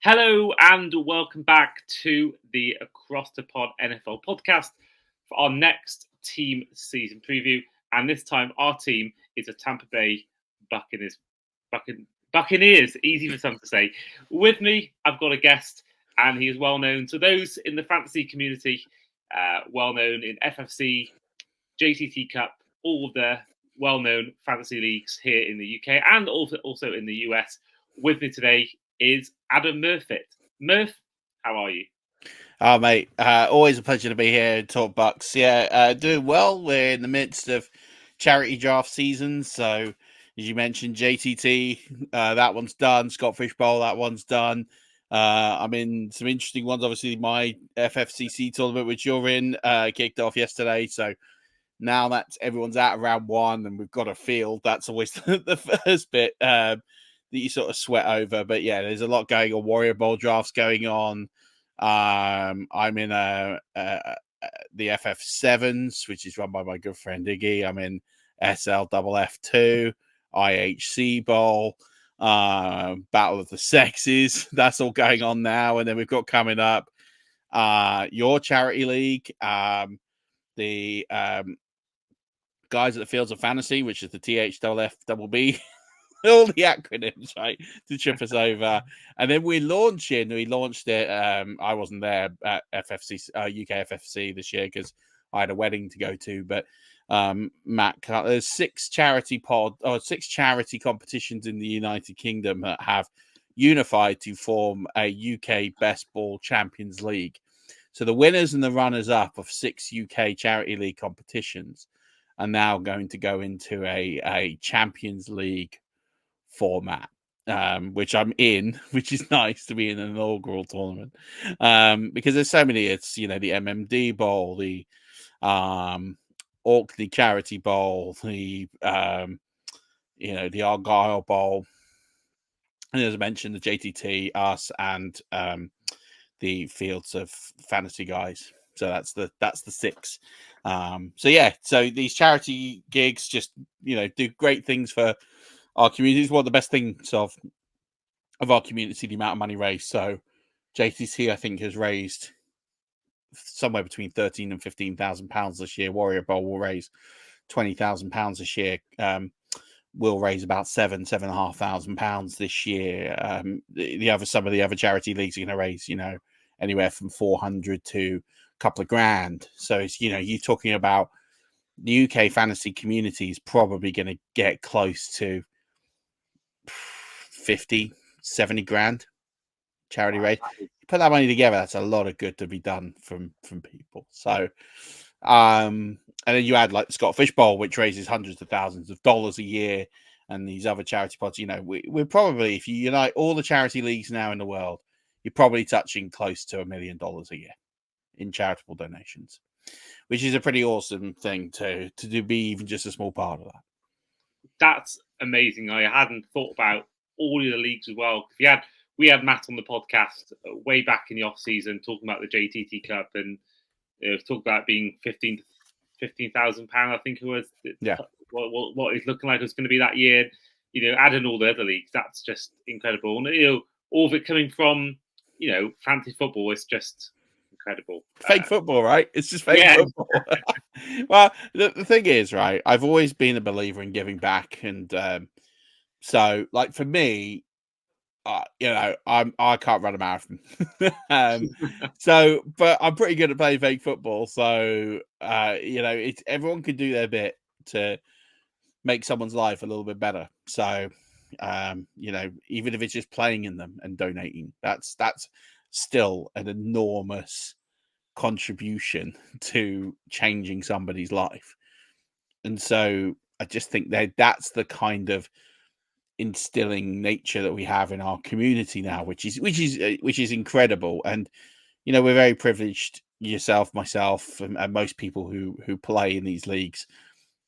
Hello and welcome back to the Across the Pod NFL podcast for our next team season preview. And this time our team is a Tampa Bay Buccaneers. Buccaneers, easy for some to say. With me, I've got a guest, and he is well known to those in the fantasy community, well known in FFC, JTT Cup, all of the well-known fantasy leagues here in the UK and also in the US. With me today is Adam Murfet. Murf, how are you? Oh, mate, always a pleasure to be here and talk Bucs. Yeah, doing well. We're in the midst of charity draft season. So, as you mentioned, JTT, that one's done. Scott Fish Bowl, that one's done. I'm in some interesting ones. Obviously, my FFCC tournament, which you're in, kicked off yesterday. So, now that everyone's out of round one and we've got a field, that's always the first bit that you sort of sweat over. But yeah, there's a lot going on. Warrior Bowl drafts going on. I'm in the FF7s, which is run by my good friend Iggy. I'm in SLFF2, IHC Bowl, Battle of the Sexes. That's all going on now. And then we've got coming up your charity league, the Guys at the Fields of Fantasy, which is the THFFB. All the acronyms, right, to trip us over. And then we launched it. I wasn't there at FFC, UK FFC this year because I had a wedding to go to. But Matt, there's six charity competitions in the United Kingdom that have unified to form a UK Best Ball Champions League. So the winners and the runners-up of 6 UK Charity League competitions are now going to go into a Champions League format, which I'm in, which is nice to be in an inaugural tournament, because there's so many. It's, the MMD Bowl, the Orkney Charity Bowl, the the Argyle Bowl, and as I mentioned, the JTT, us, and the Fields of Fantasy guys. So that's the 6. So these charity gigs just do great things for our community. Is one of the best things of our community, the amount of money raised. So JTT, I think, has raised somewhere between £13,000 and £15,000 this year. Warrior Bowl will raise £20,000 this year. We'll raise about £7,500 this year. Some of the other charity leagues are going to raise, anywhere from 400 to a couple of grand. So it's, you're talking about the UK fantasy community is probably going to get close to 50, 70 grand charity raise. You put that money together, that's a lot of good to be done from people. So, and then you add like the Scott Fish Bowl, which raises hundreds of thousands of dollars a year, and these other charity pods. We're probably, if you unite all the charity leagues now in the world, you're probably touching close to $1 million a year in charitable donations, which is a pretty awesome thing to be even just a small part of that. That's amazing. I hadn't thought about all of the leagues as well. We had Matt on the podcast way back in the off season talking about the JTT Cup, and talked about being £15,000. I think it was. Yeah. What it's looking like it's going to be that year. Adding all the other leagues, that's just incredible. And all of it coming from fantasy football is just incredible. Fake football, right? It's just fake football. Well, the thing is, right, I've always been a believer in giving back. And so, like, for me, I can't run a marathon. But I'm pretty good at playing fake football. So, everyone can do their bit to make someone's life a little bit better. So, even if it's just playing in them and donating, that's still an enormous contribution to changing somebody's life. And so I just think that's the kind of instilling nature that we have in our community now, which is incredible. And we're very privileged, yourself, myself, and most people who play in these leagues.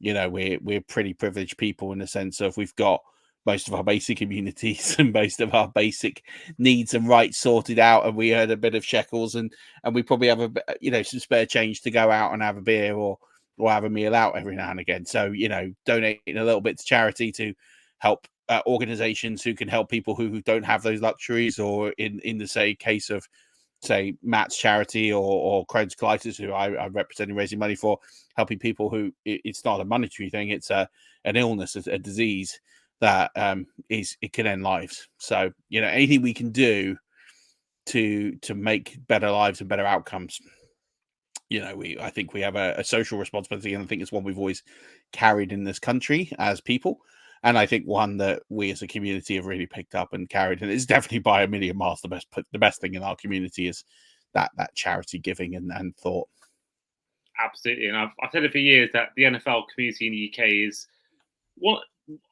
We're pretty privileged people in the sense of we've got most of our basic immunities and most of our basic needs and rights sorted out, and we earn a bit of shekels, and we probably have some spare change to go out and have a beer or have a meal out every now and again. So donating a little bit to charity to help organizations who can help people who don't have those luxuries, or in the case of Matt's charity or Crohn's colitis, who I'm representing, raising money for, helping people who it's not a monetary thing, it's an illness, a disease that it can end lives. So anything we can do to make better lives and better outcomes, I think we have a social responsibility, and I think it's one we've always carried in this country as people. And I think one that we as a community have really picked up and carried, and it's definitely by a million miles the best thing in our community is that charity giving and thought. Absolutely, and I've said it for years that the NFL community in the UK is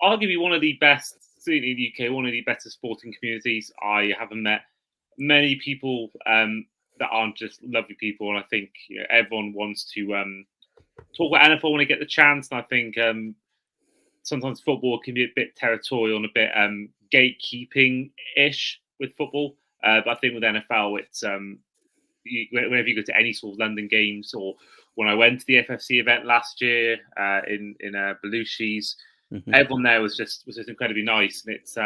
arguably one of the best, certainly in the UK, one of the better sporting communities. I haven't met many people that aren't just lovely people, and I think everyone wants to talk about NFL when they get the chance. And I think sometimes football can be a bit territorial and a bit gatekeeping-ish with football. But I think with NFL, it's whenever you go to any sort of London games, or when I went to the FFC event last year in Belushi's, everyone there was just incredibly nice, and it's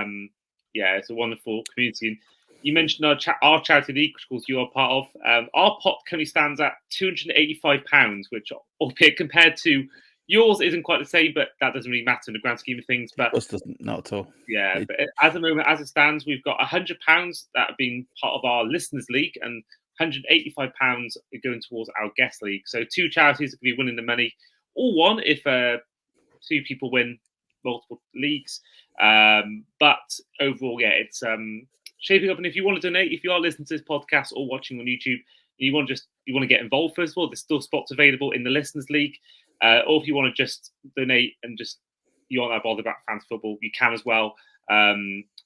it's a wonderful community. And you mentioned our charity league, which of course you are part of. Our pot currently stands at £285, which, albeit compared to yours, isn't quite the same, but that doesn't really matter in the grand scheme of things. But not at all. Yeah, but at the moment, as it stands, we've got £100 that have been part of our listeners league, and £185 going towards our guest league. So 2 charities that could be winning the money, all won if 2 people win multiple leagues. But overall, it's shaping up. And if you want to donate, if you are listening to this podcast or watching on YouTube, you want to get involved, first of all, there's still spots available in the listeners league. Or if you want to just donate and just you aren't that bothered about fantasy football, you can as well.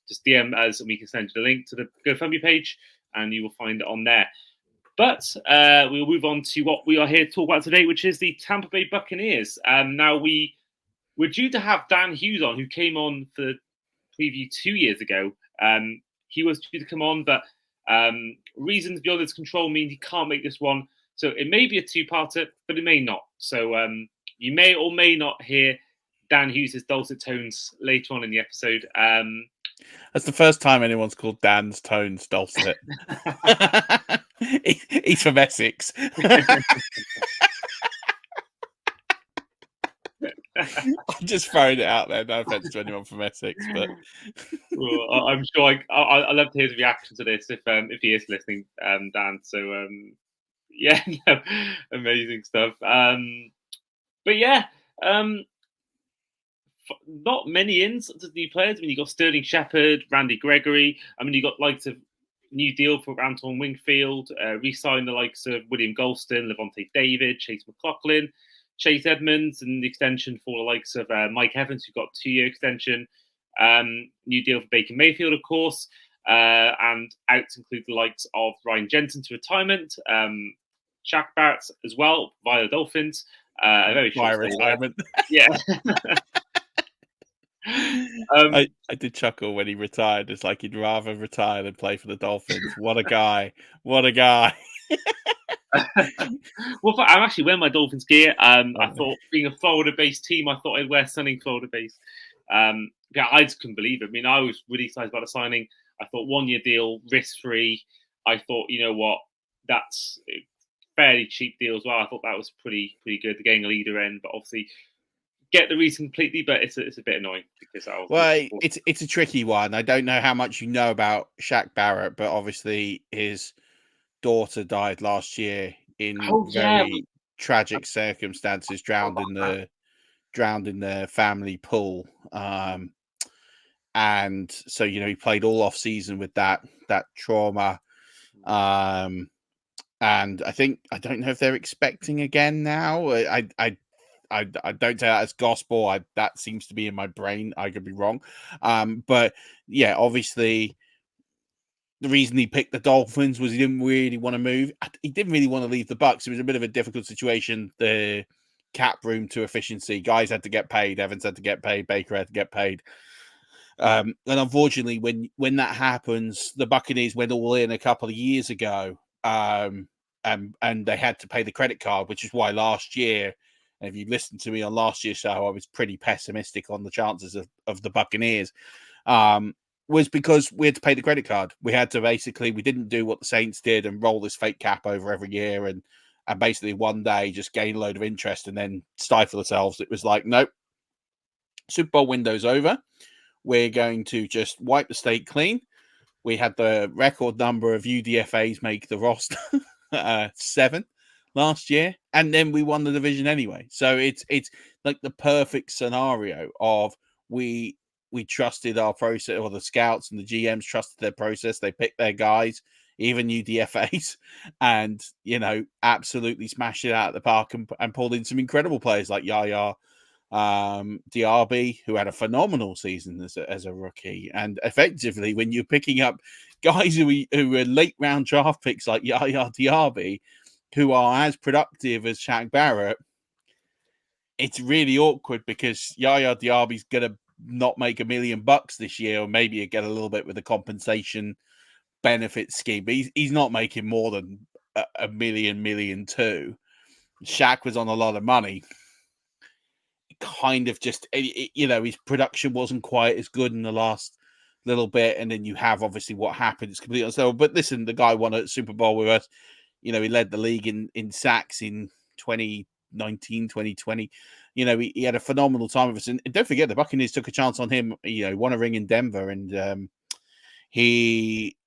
Just DM us and we can send you the link to the GoFundMe page, and you will find it on there. But we'll move on to what we are here to talk about today, which is the Tampa Bay Buccaneers. Now, we're due to have Dan Hughes on, who came on for the preview 2 years ago. He was due to come on, but reasons beyond his control mean he can't make this one. So it may be a 2-parter, but it may not. So you may or may not hear Dan Hughes' dulcet tones later on in the episode. That's the first time anyone's called Dan's tones dulcet. He's from Essex. I'm just throwing it out there. No offense to anyone from Essex, but well, I'm sure I'd love to hear his reaction to this if he is listening, Dan. So amazing stuff. But not many ins to new players. I mean, you got Sterling Shepard, Randy Gregory. I mean, you got likes of new deal for Anton Wingfield, re-signed the likes of William Golston, Levante David, Chase McLaughlin, Chase Edmonds, and the extension for the likes of Mike Evans, who got a 2-year extension. New deal for Baker Mayfield, of course. And out include the likes of Ryan Jensen to retirement, Shaq Barrett as well via the Dolphins. A very short retirement. Yeah. I did chuckle when he retired. It's like he'd rather retire than play for the Dolphins. What a guy. What a guy. Well, I'm actually wearing my Dolphins gear. I thought, being a Florida-based team, I thought I'd wear something Florida-based. I just couldn't believe it. I mean, I was really excited about the signing. I thought 1-year deal, risk-free. I thought, you know what, that's a fairly cheap deal as well. I thought that was pretty good. The getting a leader in, but obviously get the reason completely, but it's a bit annoying because it's a tricky one. I don't know how much you know about Shaq Barrett, but obviously his daughter died last year in very tragic circumstances, drowned in the family pool. And so, he played all off season with that trauma. And I don't know if they're expecting again now. I don't say that as gospel. That seems to be in my brain. I could be wrong. But yeah, obviously the reason he picked the Dolphins was he didn't really want to move. He didn't really want to leave the Bucs. It was a bit of a difficult situation. The cap room to efficiency. Guys had to get paid. Evans had to get paid. Baker had to get paid. And unfortunately, when that happens, the Buccaneers went all in a couple of years ago. And they had to pay the credit card, which is why last year And if you listened to me on last year's show, I was pretty pessimistic on the chances of the Buccaneers. Was because we had to pay the credit card. We had to we didn't do what the Saints did and roll this fake cap over every year and basically one day just gain a load of interest and then stifle ourselves. It was like, nope, Super Bowl window's over. We're going to just wipe the slate clean. We had the record number of UDFAs make the roster, 7 last year, and then we won the division anyway. So it's like the perfect scenario of we trusted our process, or the scouts and the GMs trusted their process. They picked their guys, even UDFAs, and absolutely smashed it out of the park and pulled in some incredible players like Yaya Diaby, who had a phenomenal season as a rookie. And effectively, when you're picking up guys who are late round draft picks like Yaya Diaby, who are as productive as Shaq Barrett, it's really awkward because Yaya Diaby's going to not make $1 million this year, or maybe get a little bit with the compensation benefit scheme, but he's not making more than a million too. Shaq was on a lot of money. Kind of just, his production wasn't quite as good in the last little bit, and then you have obviously what happened. It's completely unstable. But listen, the guy won a Super Bowl with us. He led the league in sacks in 2019, 2020. He had a phenomenal time with us. And don't forget, the Buccaneers took a chance on him. Won a ring in Denver, and he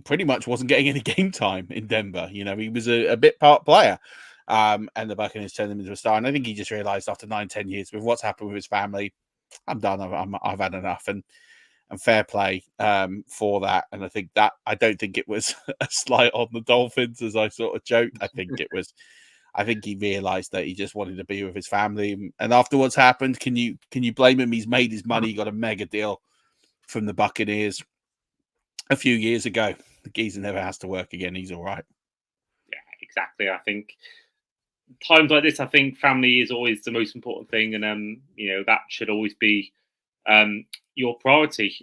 pretty much wasn't getting any game time in Denver. He was a bit part player. And the Buccaneers turned him into a star. And I think he just realized after 9-10 years with what's happened with his family, I'm done. I've had enough. And fair play for that. And I don't think it was a slight on the Dolphins, as I sort of joked. I think he realized that he just wanted to be with his family. And after what's happened, can you blame him? He's made his money. He got a mega deal from the Buccaneers a few years ago. The geezer never has to work again. He's all right. Yeah, exactly. I think times like this, I think family is always the most important thing, and that should always be your priority.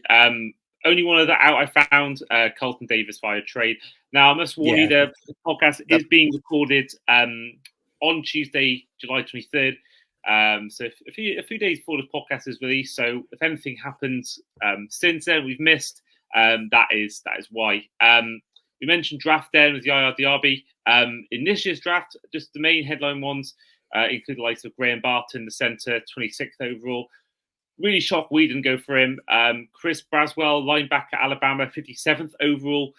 Only one of that out I found, Carlton Davis via trade. Now I must warn you, the podcast is being recorded on Tuesday, July 23rd. So a few days before the podcast is released. So if anything happens since then we've missed, that is why. We mentioned draft then with Yaya Diaby. In this year's draft, just the main headline ones include the likes of Graham Barton, the centre, 26th overall. Really shocked we didn't go for him. Chris Braswell, linebacker, Alabama, 57th overall.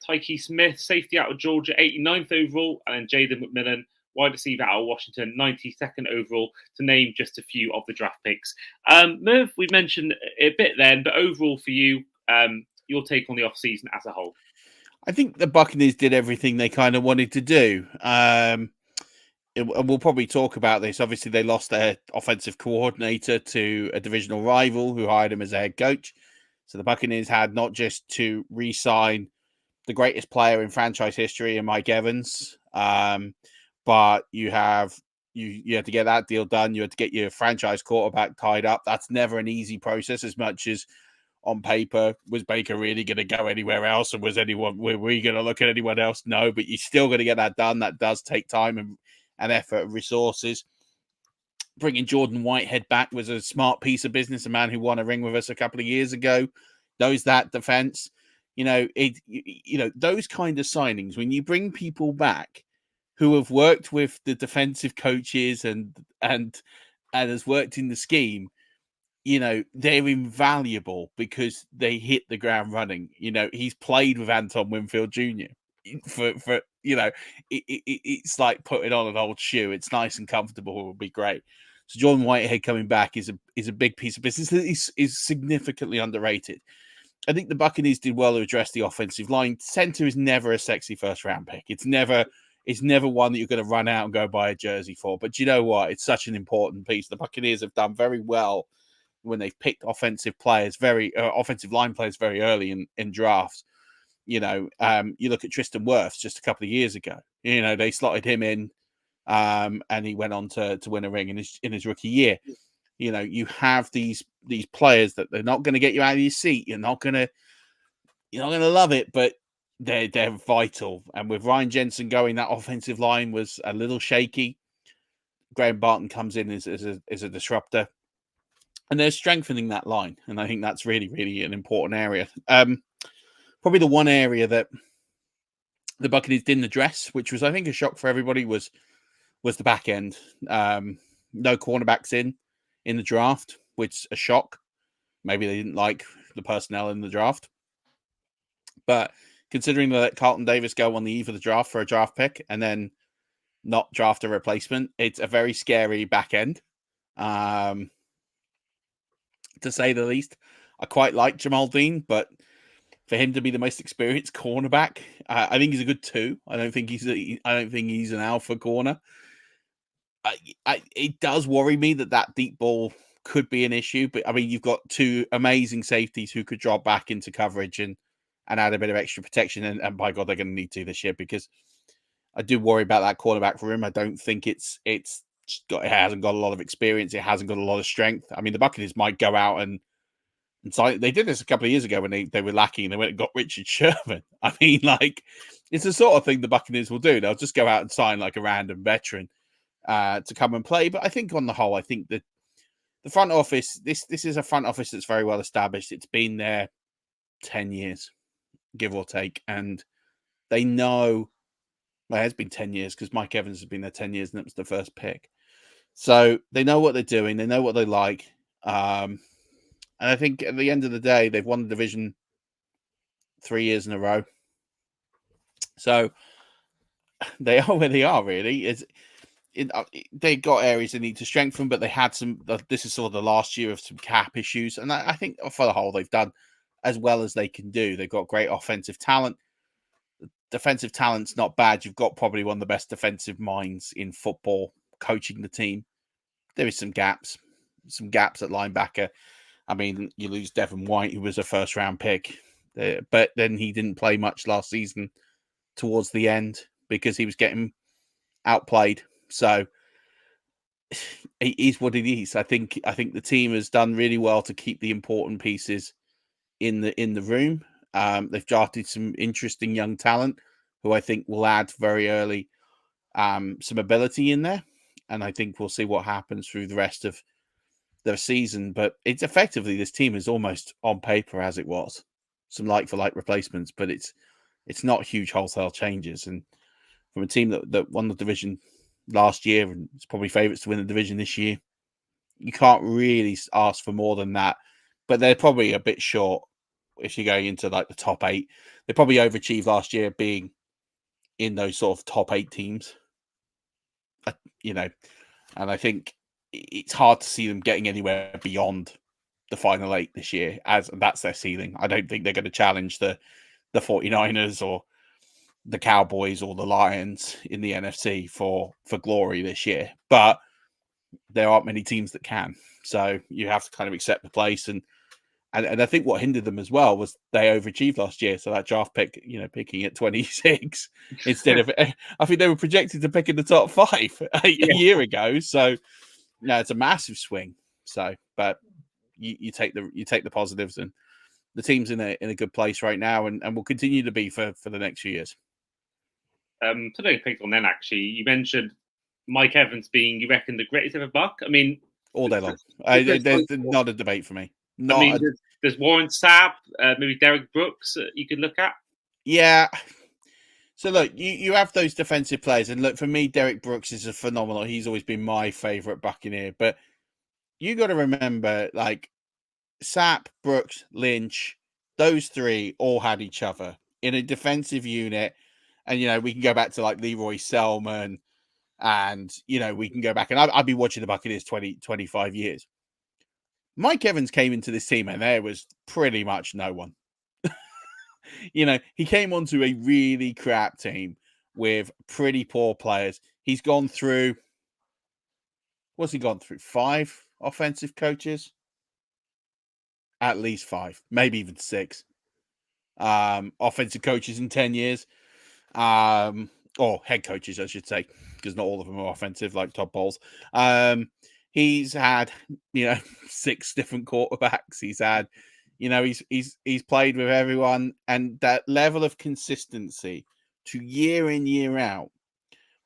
Tyke Smith, safety out of Georgia, 89th overall. And then Jaden McMillan, wide receiver out of Washington, 92nd overall, to name just a few of the draft picks. Murf, we mentioned a bit then, but overall for you, your take on the offseason as a whole? I think the Buccaneers did everything they kind of wanted to do. And we'll probably talk about this. Obviously, they lost their offensive coordinator to a divisional rival who hired him as a head coach. So the Buccaneers had not just to re-sign the greatest player in franchise history in Mike Evans, but you had to get that deal done. You had to get your franchise quarterback tied up. That's never an easy process, as much as on paper, was Baker really going to go anywhere else? And were we going to look at anyone else? No, but you still got to get that done. That does take time and effort and resources. Bringing Jordan Whitehead back was a smart piece of business. A man who won a ring with us a couple of years ago, knows that defense. Those kind of signings, when you bring people back who have worked with the defensive coaches and has worked in the scheme, they're invaluable because they hit the ground running. He's played with Anton Winfield Jr. for it's like putting on an old shoe. It's nice and comfortable. It would be great. So Jordan Whitehead coming back is a big piece of business that is significantly underrated. I think the Buccaneers did well to address the offensive line. Center is never a sexy first round pick. It's never one that you're going to run out and go buy a jersey for. But you know what? It's such an important piece. The Buccaneers have done very well when they've picked offensive line players very early in drafts. You look at Tristan Wirfs just a couple of years ago. They slotted him in, and he went on to win a ring in his rookie year. You have these players that they're not going to get you out of your seat. You're not going to love it, but they're vital. And with Ryan Jensen going, that offensive line was a little shaky. Graham Barton comes in as a disruptor, and they're strengthening that line, and I think that's really, really an important area. Probably the one area that the Buccaneers didn't address, which was, I think, a shock for everybody, was the back end. No cornerbacks in the draft, which is a shock. Maybe they didn't like the personnel in the draft. But considering they let Carlton Davis go on the eve of the draft for a draft pick and then not draft a replacement, it's a very scary back end, to say the least. I quite like Jamal Dean, but for him to be the most experienced cornerback, I think he's a good 2. I don't think he's an alpha corner. It does worry me that deep ball could be an issue, but I mean, you've got 2 amazing safeties who could drop back into coverage and add a bit of extra protection, and by God, they're going to need to this year, because I do worry about that quarterback room. I don't think it hasn't got a lot of experience. It hasn't got a lot of strength. I mean, the Buccaneers might go out and sign. They did this a couple of years ago when they were lacking, and they went and got Richard Sherman. I mean, like, it's the sort of thing the Buccaneers will do. They'll just go out and sign like a random veteran to come and play. But I think on the whole, I think that the front office, this is a front office that's very well established. It's been there 10 years, give or take. And they know, well, it has been 10 years because Mike Evans has been there 10 years and it was the first pick. So they know what they're doing. They know what they like. And I think at the end of the day, they've won the division 3 years in a row. So they are where they are, really. They got areas they need to strengthen, but they had some. This is sort of the last year of some cap issues, and I think for the whole, they've done as well as they can do. They've got great offensive talent. Defensive talent's not bad. You've got probably one of the best defensive minds in football coaching the team. There is some gaps at linebacker. I mean, you lose Devin White, who was a first-round pick, but then he didn't play much last season towards the end because he was getting outplayed. So it is what it is. I think the team has done really well to keep the important pieces in the room. They've drafted some interesting young talent who I think will add very early some ability in there, and I think we'll see what happens through the rest of the season. But it's effectively, this team is almost on paper as it was, some like-for-like replacements, but it's not huge wholesale changes. And from a team that won the division last year and is probably favourites to win the division this year, you can't really ask for more than that. But they're probably a bit short if you're going into like the top 8. They probably overachieved last year being in those sort of top 8 teams, and I think it's hard to see them getting anywhere beyond the final 8 this year, as that's their ceiling. I don't think they're going to challenge the 49ers or the Cowboys or the Lions in the NFC for glory this year, but there aren't many teams that can. So you have to kind of accept the place. And I think what hindered them as well was they overachieved last year. So that draft pick, picking at 26 instead of, I think they were projected to pick in the top 5 a year ago. So no, it's a massive swing. So, but you take the positives, and the team's in a good place right now, and will continue to be for the next few years. To pick on then, actually, you mentioned Mike Evans being, you reckon, the greatest ever Buck? I mean, all day long. There's not a debate for me. There's Warren Sapp, maybe Derek Brooks you could look at. Yeah. So look, you have those defensive players, and look, for me, Derek Brooks is a phenomenal. He's always been my favorite Buccaneer, but you got to remember, like, Sapp, Brooks, Lynch, those 3 all had each other in a defensive unit. And, we can go back to like Leroy Selman, and, we can go back, and I've been watching the Buccaneers 25 years. Mike Evans came into this team and there was pretty much no one. He came onto a really crap team with pretty poor players. He's gone through, what's he gone through? 5 offensive coaches? At least 5, maybe even 6. Offensive coaches in 10 years. Or head coaches, I should say, because not all of them are offensive, like Todd Bowles. He's had, 6 different quarterbacks. He's had, he's played with everyone, and that level of consistency to year in, year out,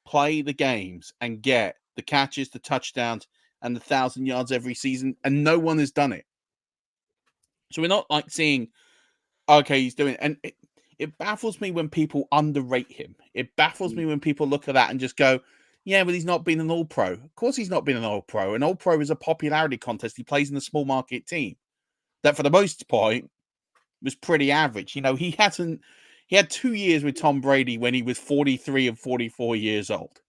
play the games and get the catches, the touchdowns, and the 1,000 yards every season, and no one has done it. So we're not like seeing, okay, he's doing it. And it baffles me when people underrate him. It baffles me when people look at that and just go, yeah, but he's not been an all-pro. Of course he's not been an all-pro. An all-pro is a popularity contest. He plays in a small market team that for the most part was pretty average. You know, he had 2 years with Tom Brady when he was 43 and 44 years old.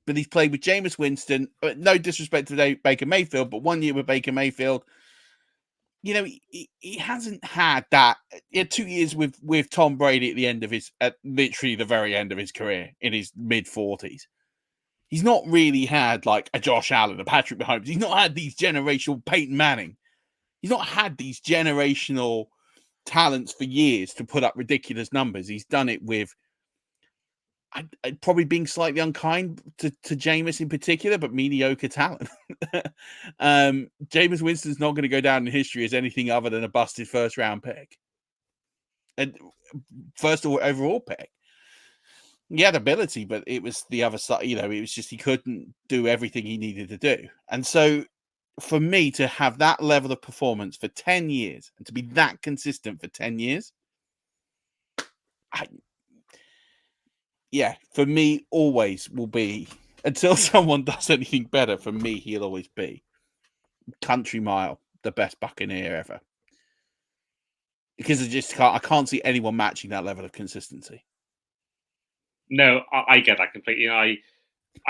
But he's played with Jameis Winston. No disrespect to Baker Mayfield, but 1 year with Baker Mayfield. You know, he hasn't had that. He had 2 years with Tom Brady at the end of at literally the very end of his career in his mid-40s. He's not really had like a Josh Allen, a Patrick Mahomes. He's not had these generational Peyton Manning. He's not had these generational talents for years to put up ridiculous numbers. He's done it with I'd probably being slightly unkind to Jameis in particular, but mediocre talent. Jameis Winston's not going to go down in history as anything other than a busted first-round pick. And first overall pick. He had ability, but it was the other side. You know, it was just he couldn't do everything he needed to do. And so for me to have that level of performance for 10 years and to be that consistent for 10 years, for me, always will be, until someone does anything better, for me, he'll always be country mile, the best Buccaneer ever. Because I can't see anyone matching that level of consistency. No, I get that completely. I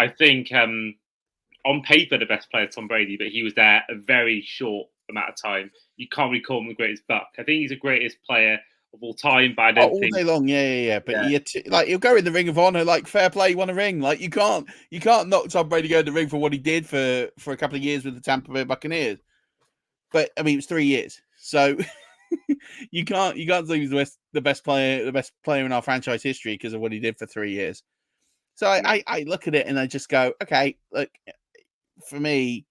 think on paper the best player is Tom Brady, but he was there a very short amount of time. You can't really call him the greatest Buck. I think he's the greatest player of all time, but I don't think all day long, yeah. But he'll go in the Ring of Honor, like fair play, he won a ring. Like you can't knock Tom Brady go in the ring for what he did for a couple of years with the Tampa Bay Buccaneers. But I mean, it was 3 years, so you can't say he's the best player in our franchise history because of what he did for 3 years. So I look at it and I just go, okay, look, for me,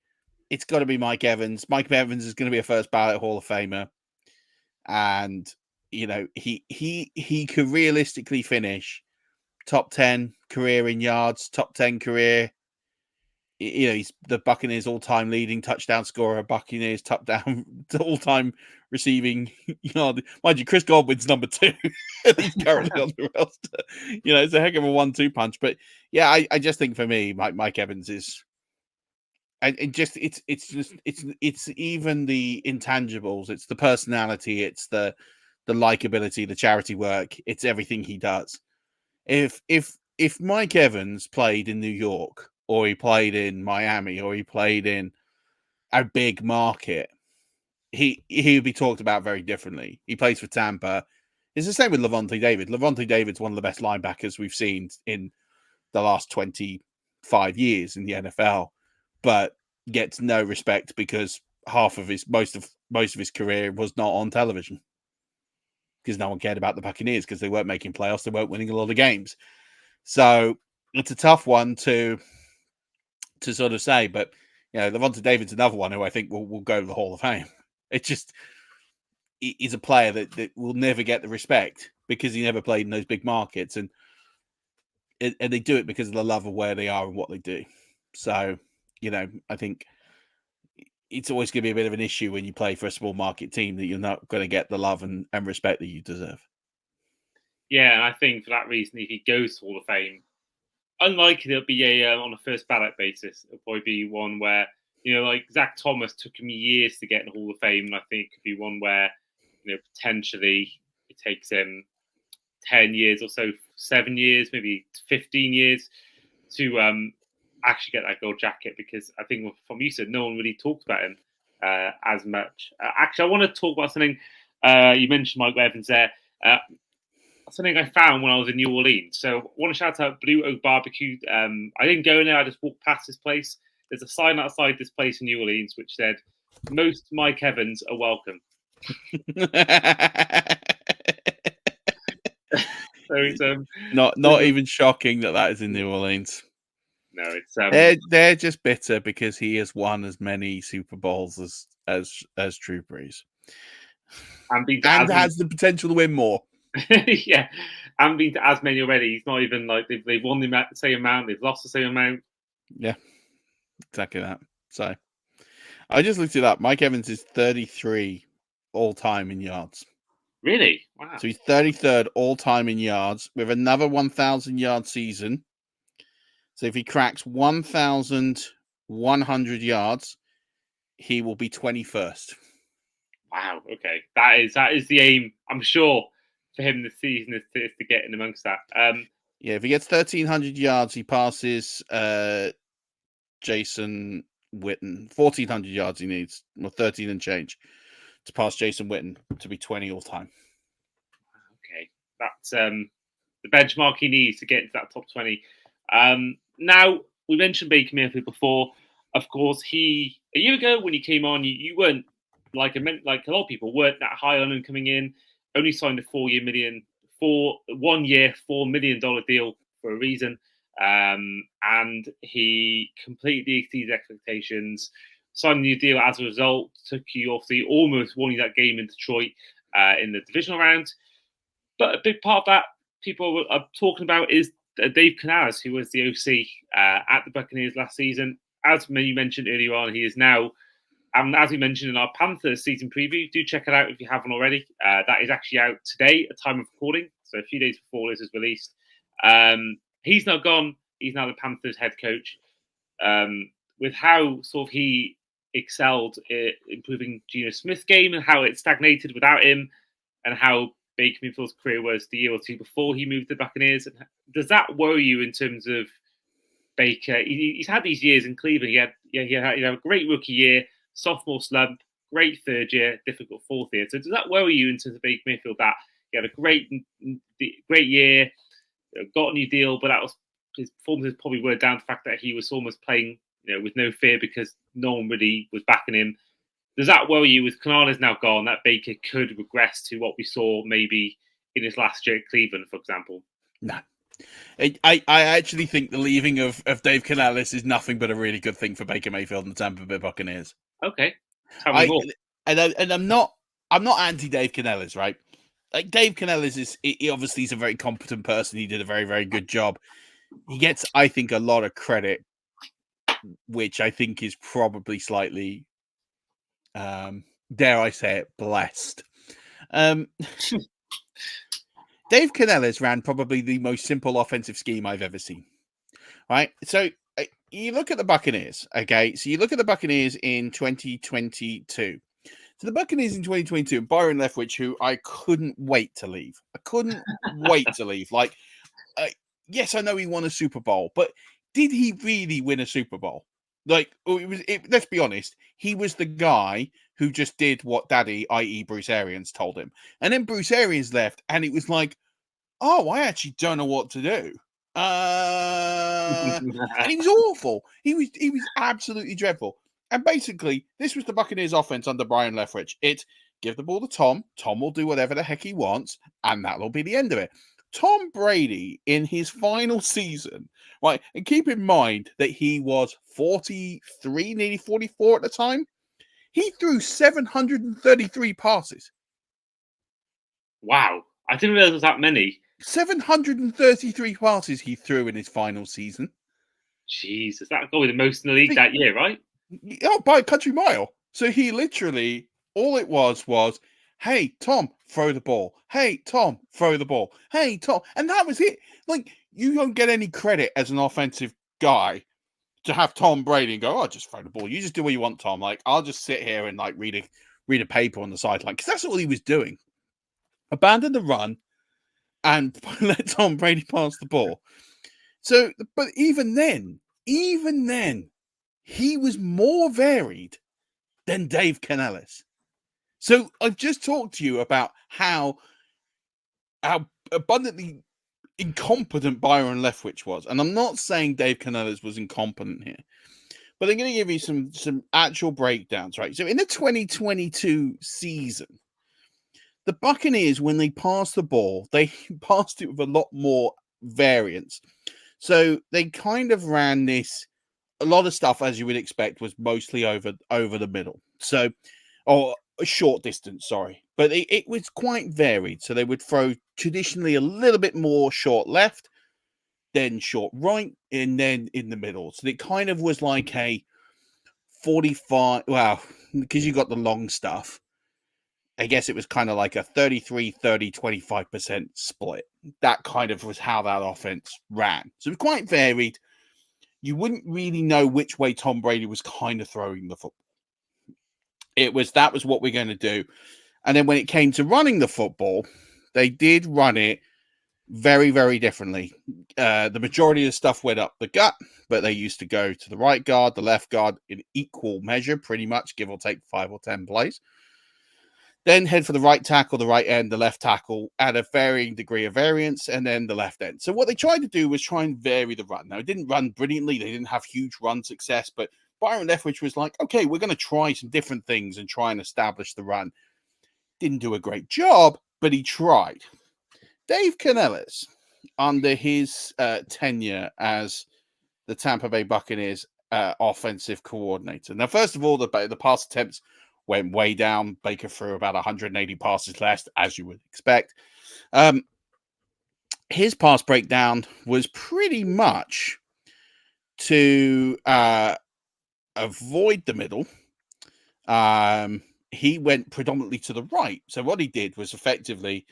it's got to be Mike Evans. Mike Evans is going to be a first ballot Hall of Famer, and you know, he could realistically finish top 10 career in yards, top 10 career. You know, he's the Buccaneers all-time leading touchdown scorer, Buccaneers all-time receiving yard. Mind you, Chris Godwin's number 2. He's currently on the roster. You know, it's a heck of a 1-2 punch. But yeah, I just think for me, Mike Evans is. It's even the intangibles. It's the personality. It's the likability, the charity work. It's everything he does. If Mike Evans played in New York, or he played in Miami, or he played in a big market, he would be talked about very differently. He plays for Tampa. It's the same with Lavonte David. Lavonte David's one of the best linebackers we've seen in the last 25 years in the NFL, but gets no respect because most of his career was not on television because no one cared about the Buccaneers because they weren't making playoffs, they weren't winning a lot of games. So it's a tough one to sort of say, but you know, Lavonte David's another one who I think will go to the Hall of Fame. It's just he's a player that will never get the respect because he never played in those big markets, and they do it because of the love of where they are and what they do. So, you know, I think it's always going to be a bit of an issue when you play for a small market team that you're not going to get the love and respect that you deserve. Yeah, and I think for that reason, if he goes to Hall of Fame, unlikely it'll be on a first ballot basis. It'll probably be one where, you know, like Zach Thomas took him years to get in the Hall of Fame, and I think it could be one where, you know, potentially it takes him 10 years or so, 7 years, maybe 15 years to actually get that gold jacket, because I think from you said, no one really talked about him as much. Actually, I want to talk about something you mentioned, Mike Evans there. Something I found when I was in New Orleans. So I want to shout out Blue Oak Barbecue. I didn't go in there, I just walked past this place. There's a sign outside this place in New Orleans which said, "Most Mike Evans are welcome." So it's not even shocking that is in New Orleans. No, it's they're just bitter because he has won as many Super Bowls as Drew Brees, and has the potential to win more. Yeah, and been to as many already. He's not even like they've won the same amount, they've lost the same amount. Yeah, exactly that. So I just looked it up. Mike Evans is 33 all time in yards. Really? Wow. So he's 33rd all time in yards with another 1,000 yard season. So if he cracks 1,100 yards, he will be 21st. Wow. Okay, that is the aim. I'm sure for him this season is to get in amongst that. Yeah, if he gets 1,300 yards, he passes Jason Witten. 1,400 yards he needs, or 13 and change, to pass Jason Witten to be 20 all time. Okay, that's the benchmark he needs to get into that top 20. Now, we mentioned Baker Mayfield before. Of course, a year ago when he came on, you weren't like a lot of people weren't that high on him coming in. Only signed a 1 year, $4 million deal for a reason. And he completely exceeded expectations. Signed a new deal as a result. Took you obviously almost winning that game in Detroit in the divisional round. But a big part of that people are talking about is Dave Canales, who was the OC at the Buccaneers last season. As you mentioned earlier on, he is now, and as we mentioned in our Panthers season preview, do check it out if you haven't already. That is actually out today at time of recording, so a few days before this is released. He's now gone. He's now the Panthers head coach. With how sort of he excelled at improving Geno Smith's game and how it stagnated without him, and how Baker Mayfield's career was the year or two before he moved to the Buccaneers. Does that worry you in terms of Baker? He's had these years in Cleveland. He had a great rookie year, sophomore slump, great third year, difficult fourth year. So does that worry you in terms of Baker Mayfield that he had a great year, got a new deal, but that was his performances probably were down to the fact that he was almost playing with no fear because no one really was backing him. Does that worry you with Canales now gone that Baker could regress to what we saw maybe in his last year at Cleveland, for example? No. I actually think the leaving of Dave Canales is nothing but a really good thing for Baker Mayfield and the Tampa Bay Buccaneers. Okay. Tell me more. And I'm not anti Dave Canales, right? Like Dave Canales he obviously is a very competent person. He did a very, very good job. He gets, I think, a lot of credit, which I think is probably slightly, dare I say it, blessed. Dave Canales ran probably the most simple offensive scheme I've ever seen. Right? So you look at the Buccaneers, okay? So you look at the Buccaneers in 2022. So the Buccaneers in 2022, Byron Leftwich, who I couldn't wait to leave. I couldn't wait to leave. Like, yes, I know he won a Super Bowl, but did he really win a Super Bowl? Like, let's be honest, he was the guy who just did what Daddy, i.e. Bruce Arians, told him. And then Bruce Arians left, and it was like, oh, I actually don't know what to do. And he was awful. He was absolutely dreadful. And basically, this was the Buccaneers offense under Byron Leftwich. It's give the ball to Tom. Tom will do whatever the heck he wants, and that'll be the end of it. Tom Brady in his final season, right? And keep in mind that he was 43, nearly 44 at the time. He threw 733 passes. Wow. I didn't realize there was that many. 733 passes he threw in his final season. Jesus, that got the most in the league that year, right? Oh, by a country mile. So he literally, all it was, hey, Tom, throw the ball. Hey, Tom, throw the ball. Hey, Tom. And that was it. Like, you don't get any credit as an offensive guy to have Tom Brady and go, oh, just throw the ball. You just do what you want, Tom. Like, I'll just sit here and, like, read a paper on the sideline. Because that's all he was doing. Abandon the run and let Tom Brady pass the ball. So, but even then, he was more varied than Dave Canales. So I've just talked to you about how abundantly incompetent Byron Leftwich was. And I'm not saying Dave Canales was incompetent here, but I'm going to give you some actual breakdowns, right? So in the 2022 season, the Buccaneers, when they passed the ball, they passed it with a lot more variance. So they kind of ran this, a lot of stuff, as you would expect, was mostly over the middle. So, or a short distance, sorry. But it was quite varied. So they would throw traditionally a little bit more short left, then short right, and then in the middle. So it kind of was like a 45, well, because you got the long stuff, I guess it was kind of like a 33, 30, 25% split. That kind of was how that offense ran. So it was quite varied. You wouldn't really know which way Tom Brady was kind of throwing the football. That was what we're going to do. And then when it came to running the football, they did run it very, very differently. The majority of the stuff went up the gut, but they used to go to the right guard, the left guard in equal measure, pretty much, give or take 5 or 10 plays. Then head for the right tackle, the right end, the left tackle at a varying degree of variance, and then the left end. So what they tried to do was try and vary the run. Now, it didn't run brilliantly. They didn't have huge run success, but Byron Leftwich was like, okay, we're going to try some different things and try and establish the run. Didn't do a great job, but he tried. Dave Canales, under his tenure as the Tampa Bay Buccaneers offensive coordinator. Now, first of all, the pass attempts went way down. Baker threw about 180 passes less, as you would expect. His pass breakdown was pretty much to avoid the middle. He went predominantly to the right. So what he did was effectively,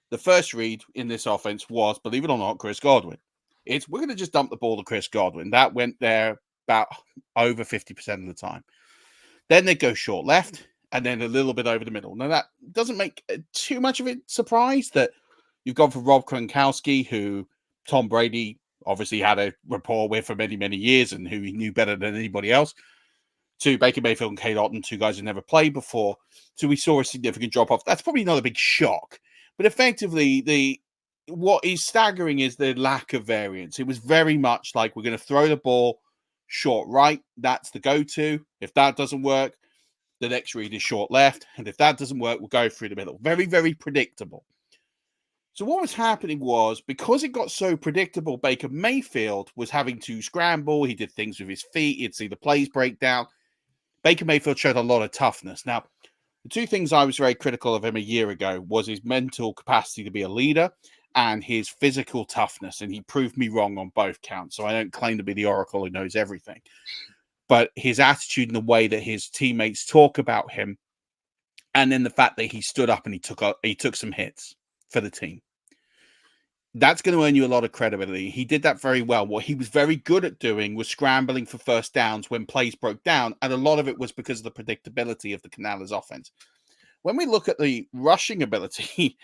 the first read in this offense was, believe it or not, Chris Godwin. We're going to just dump the ball to Chris Godwin. That went there about over 50% of the time. Then they go short left, and then a little bit over the middle. Now, that doesn't make too much of a surprise that you've gone for Rob Gronkowski, who Tom Brady obviously had a rapport with for many, many years and who he knew better than anybody else, to Baker Mayfield and Kate Otten, two guys who never played before. So we saw a significant drop-off. That's probably not a big shock. But effectively, what is staggering is the lack of variance. It was very much like, we're going to throw the ball short right. That's the go-to. If that doesn't work, the next read is short left. And if that doesn't work, we'll go through the middle. Very, very predictable. So what was happening was, because it got so predictable, Baker Mayfield was having to scramble. He did things with his feet. He'd see the plays break down. Baker Mayfield showed a lot of toughness. Now, the two things I was very critical of him a year ago was his mental capacity to be a leader and his physical toughness. And he proved me wrong on both counts. So I don't claim to be the oracle who knows everything. But his attitude and the way that his teammates talk about him, and then the fact that he stood up and he took some hits for the team, that's going to earn you a lot of credibility. He did that very well. What he was very good at doing was scrambling for first downs when plays broke down, and a lot of it was because of the predictability of the Canales offense. When we look at the rushing ability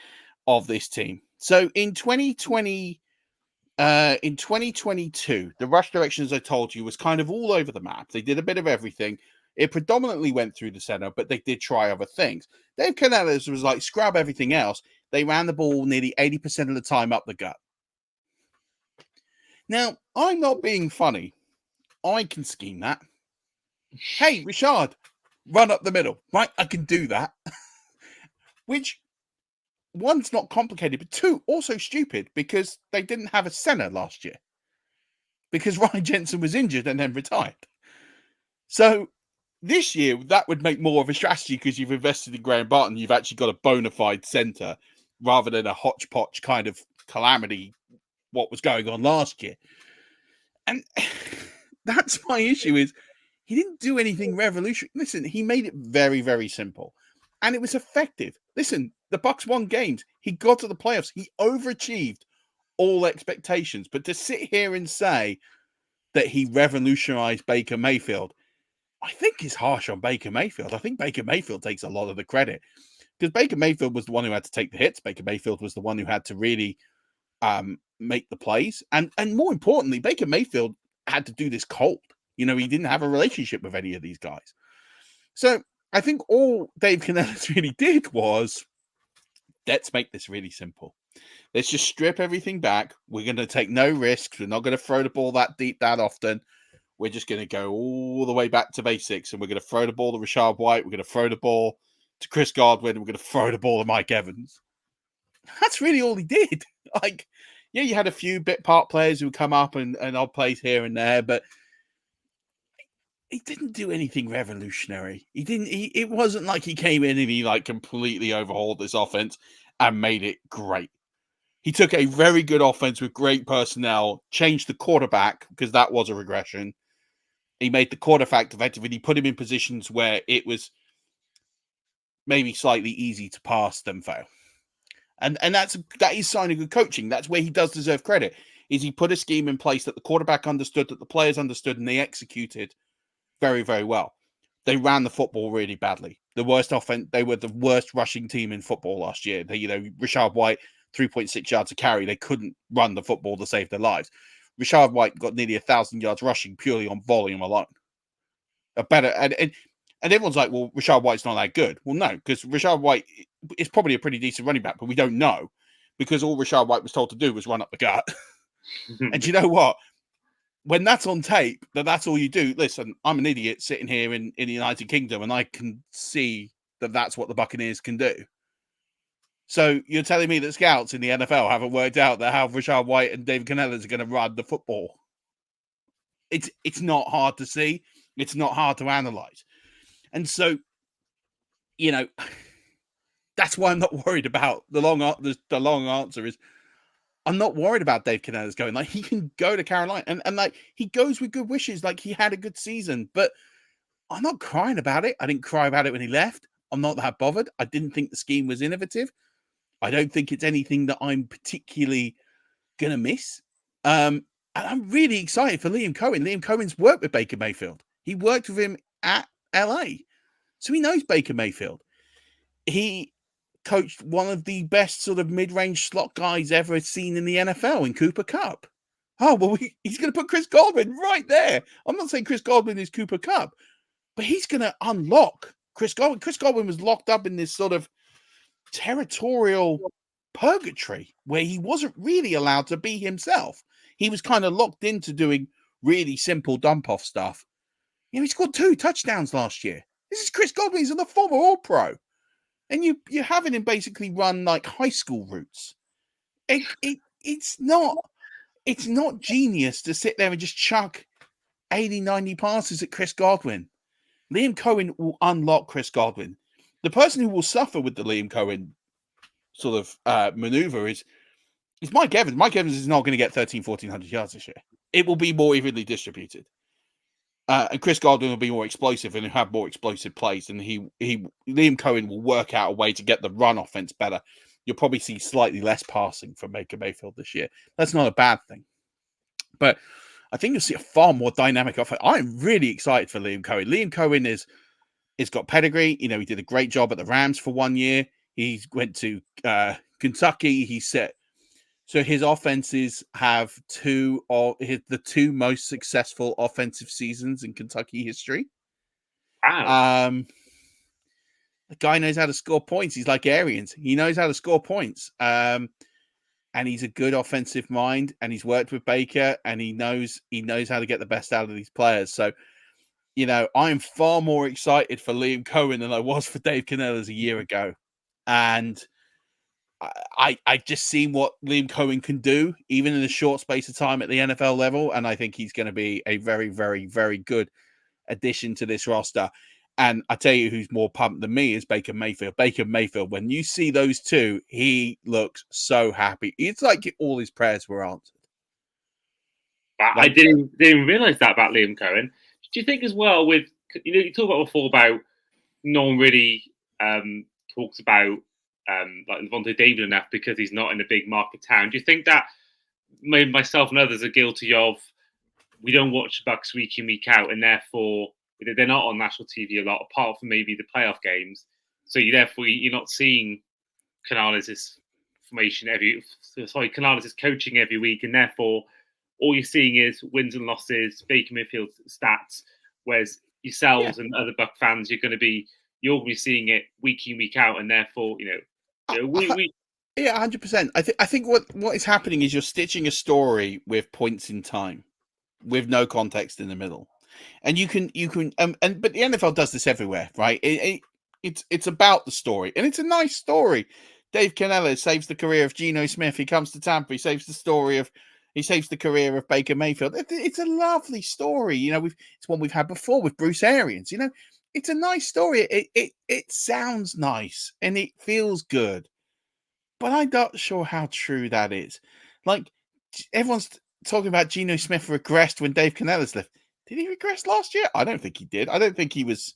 of this team, so in 2022, the rush direction, as I told you, was kind of all over the map. They did a bit of everything. It predominantly went through the center, but they did try other things. Dave Canales was like, scrub everything else. They ran the ball nearly 80% of the time up the gut. Now, I'm not being funny. I can scheme that. Hey, Richard, run up the middle. Right, I can do that. Which, one's not complicated, but two, also stupid, because they didn't have a center last year. Because Ryan Jensen was injured and then retired. So this year, that would make more of a strategy, because you've invested in Graham Barton. You've actually got a bona fide center rather than a hodgepodge kind of calamity, what was going on last year. And that's my issue, is he didn't do anything revolutionary. Listen, he made it very, very simple. And it was effective. Listen, the Bucs won games. He got to the playoffs. He overachieved all expectations. But to sit here and say that he revolutionized Baker Mayfield, I think is harsh on Baker Mayfield. I think Baker Mayfield takes a lot of the credit, because Baker Mayfield was the one who had to take the hits. Baker Mayfield was the one who had to really make the plays. And more importantly, Baker Mayfield had to do this cold. You know, he didn't have a relationship with any of these guys. So I think all Dave Canales really did was, let's make this really simple. Let's just strip everything back. We're going to take no risks. We're not going to throw the ball that deep that often. We're just going to go all the way back to basics, and we're going to throw the ball to Rashad White. We're going to throw the ball to Chris Godwin. We're going to throw the ball to Mike Evans. That's really all he did. Like, yeah, you had a few bit part players who would come up and odd plays here and there, but he didn't do anything revolutionary. It wasn't like he came in and he like completely overhauled this offense and made it great. He took a very good offense with great personnel, changed the quarterback because that was a regression. He made the quarterback effective, and he put him in positions where it was maybe slightly easy to pass than fail. And that is sign of good coaching. That's where he does deserve credit. Is he put a scheme in place that the quarterback understood, that the players understood, and they executed very, very well. They ran the football really badly. The worst offense. They were the worst rushing team in football last year. Rashad White 3.6 yards a carry. They couldn't run the football to save their lives. Rashad White got nearly 1,000 yards rushing purely on volume alone. And everyone's like, well, Rashad White's not that good. Well, no, because Rashad White is probably a pretty decent running back, but we don't know because all Rashad White was told to do was run up the gut. And you know what? When that's on tape, that's all you do. Listen, I'm an idiot sitting here in the United Kingdom, and I can see that that's what the Buccaneers can do. So you're telling me that scouts in the NFL haven't worked out that how Rashad White and Dave Canales are going to run the football? It's not hard to see. It's not hard to analyze. And so, that's why I'm not worried about the long answer is I'm not worried about Dave Canales going. Like, he can go to Carolina and like he goes with good wishes. Like, he had a good season, but I'm not crying about it. I didn't cry about it when he left. I'm not that bothered. I didn't think the scheme was innovative. I don't think it's anything that I'm particularly gonna miss. And I'm really excited for Liam Cohen. Liam Cohen's worked with Baker Mayfield. He worked with him at LA. So he knows Baker Mayfield. He coached one of the best sort of mid-range slot guys ever seen in the NFL in Cooper Kupp. Oh, well, he's going to put Chris Godwin right there. I'm not saying Chris Godwin is Cooper Kupp, but he's going to unlock Chris Godwin. Chris Godwin was locked up in this sort of territorial purgatory where he wasn't really allowed to be himself. He was kind of locked into doing really simple dump-off stuff. He scored 2 touchdowns last year. This is Chris Godwin. He's a former All-Pro. And you're having him basically run like high school routes. It's not genius to sit there and just chuck 80, 90 passes at Chris Godwin. Liam Cohen will unlock Chris Godwin. The person who will suffer with the Liam Cohen sort of maneuver is Mike Evans. Mike Evans is not going to get 1,400 yards this year. It will be more evenly distributed. And Chris Godwin will be more explosive and have more explosive plays. And Liam Cohen will work out a way to get the run offense better. You'll probably see slightly less passing from Baker Mayfield this year. That's not a bad thing. But I think you'll see a far more dynamic offense. I'm really excited for Liam Cohen. Liam Cohen is got pedigree. He did a great job at the Rams for 1 year. He went to Kentucky. He set. So his offenses have the 2 most successful offensive seasons in Kentucky history. Wow. The guy knows how to score points. He's like Arians. He knows how to score points. And he's a good offensive mind, and he's worked with Baker, and he knows how to get the best out of these players. So, I'm far more excited for Liam Cohen than I was for Dave Canales a year ago. And I just seen what Liam Cohen can do, even in a short space of time at the NFL level, and I think he's going to be a very, very, very good addition to this roster. And I tell you who's more pumped than me is Baker Mayfield. Baker Mayfield, when you see those two, he looks so happy. It's like all his prayers were answered. I didn't realize that about Liam Cohen. Do you think as well with, you talk about before about no one really talks about like Levante David enough because he's not in a big market town. Do you think that maybe myself and others are guilty of, we don't watch the Bucs week in, week out, and therefore they're not on national TV a lot, apart from maybe the playoff games. So you're not seeing Canales' Canales' coaching every week, and therefore all you're seeing is wins and losses, Baker Mayfield stats, whereas yourselves and other Buc fans, you're going to be seeing it week in, week out, and therefore, we 100%. I think what is happening is you're stitching a story with points in time, with no context in the middle, and you can but the NFL does this everywhere, right? It's about the story, and it's a nice story. Dave Canales saves the career of Geno Smith. He comes to Tampa. He saves the career of Baker Mayfield. It's a lovely story. It's one we've had before with Bruce Arians. It's a nice story. It sounds nice and it feels good. but I'm not sure how true that is. Like, everyone's talking about Geno Smith regressed when Dave Canales left. Did he regress last year? I don't think he did. I don't think he was.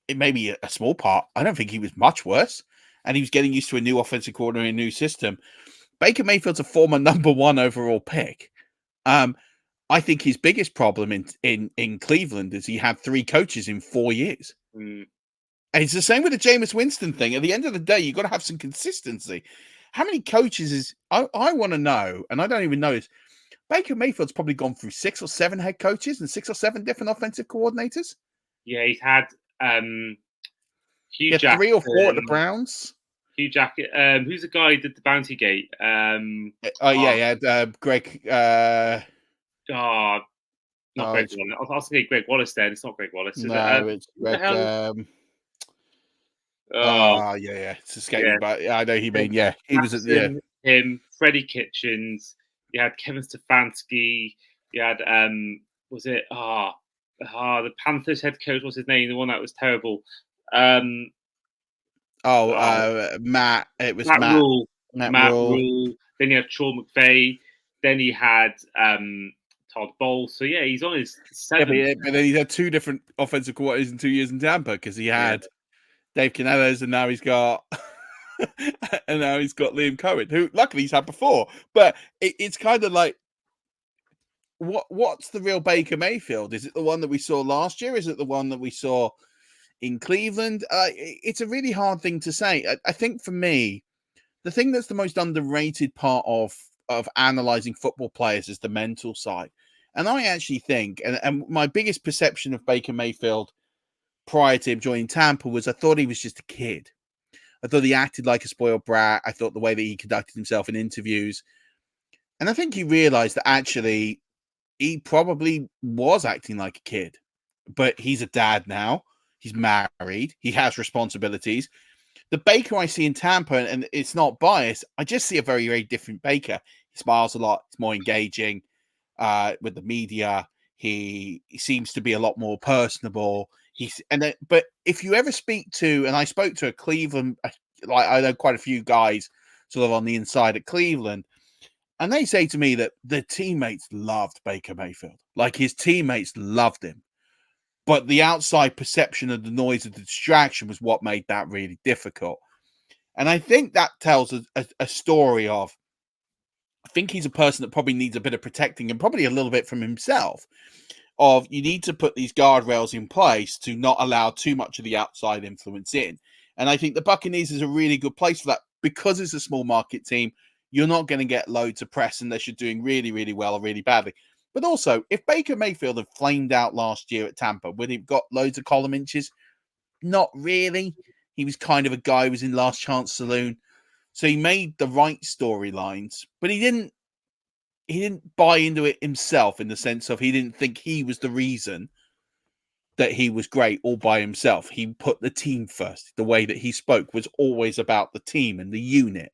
It may be a small part. I don't think he was much worse. And he was getting used to a new offensive coordinator, a new system. Baker Mayfield's a former number 1 overall pick. I think his biggest problem in Cleveland is he had 3 coaches in 4 years. Mm. And it's the same with the Jameis Winston thing. At the end of the day, you've got to have some consistency. How many coaches is I want to know, and I don't even know this. Baker Mayfield's probably gone through 6 or 7 head coaches and 6 or 7 different offensive coordinators. Yeah, he's had Hugh Jackson, 3 or 4 at the Browns. Hugh Jackson. Who's the guy who did the Bounty Gate? Greg. Not Greg Wallace. I was thinking Greg Wallace then. It's not Greg Wallace. It's Greg. It's escaping, but I know he mean. Yeah, he was at him. Freddie Kitchens. You had Kevin Stefanski. You had was it the Panthers head coach? What's his name? The one that was terrible. Matt. It was Matt Rule. Matt Rule. Then you had Sean McVay. Then you had Todd Bowles. So yeah, he's on his 7th. But then he's had 2 different offensive coordinators in 2 years in Tampa because he had Dave Canales and now he's got Liam Cohen, who luckily he's had before. But it's kind of like, what's the real Baker Mayfield? Is it the one that we saw last year? Is it the one that we saw in Cleveland? It's a really hard thing to say. I think for me, the thing that's the most underrated part of analyzing football players is the mental side. And I actually think, and my biggest perception of Baker Mayfield prior to him joining Tampa was I thought he was just a kid. I thought he acted like a spoiled brat. I thought the way that he conducted himself in interviews. And I think he realized that actually he probably was acting like a kid. But he's a dad now. He's married. He has responsibilities. The Baker I see in Tampa, and it's not biased, I just see a very, very different Baker. He smiles a lot. He's more engaging with the media. He seems to be a lot more personable. But if you ever speak to, and I spoke to a Cleveland, like I know quite a few guys sort of on the inside at Cleveland, and they say to me that the teammates loved Baker Mayfield. Like his teammates loved him. But the outside perception of the noise of the distraction was what made that really difficult. And I think that tells a story of, I think he's a person that probably needs a bit of protecting and probably a little bit from himself. Of you need to put these guardrails in place to not allow too much of the outside influence in. And I think the Buccaneers is a really good place for that because it's a small market team. You're not going to get loads of press unless you're doing really, really well or really badly. But also, if Baker Mayfield had flamed out last year at Tampa, would he have got loads of column inches? Not really. He was kind of a guy who was in Last Chance Saloon. So he made the right storylines, but he didn't buy into it himself in the sense of he didn't think he was the reason that he was great all by himself. He put the team first. The way that he spoke was always about the team and the unit.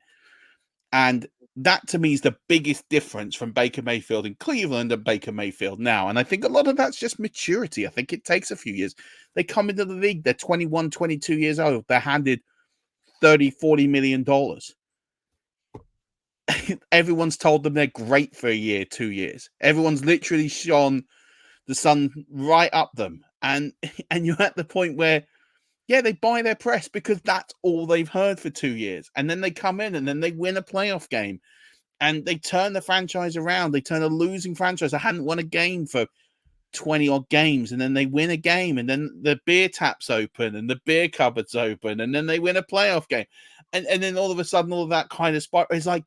And that to me is the biggest difference from Baker Mayfield in Cleveland and Baker Mayfield now. And I think a lot of that's just maturity. I think it takes a few years. They come into the league, they're 21, 22 years old. They're handed $30-40 million. Everyone's told them they're great for a year, 2 years. Everyone's literally shone the sun right up them. And you're at the point where, yeah, they buy their press because that's all they've heard for 2 years. And then they come in and then they win a playoff game and they turn the franchise around. They turn a losing franchise that hadn't won a game for 20 odd games. And then they win a game and then the beer taps open and the beer cupboard's open and then they win a playoff game. And then all of a sudden, all of that kind of spot is like,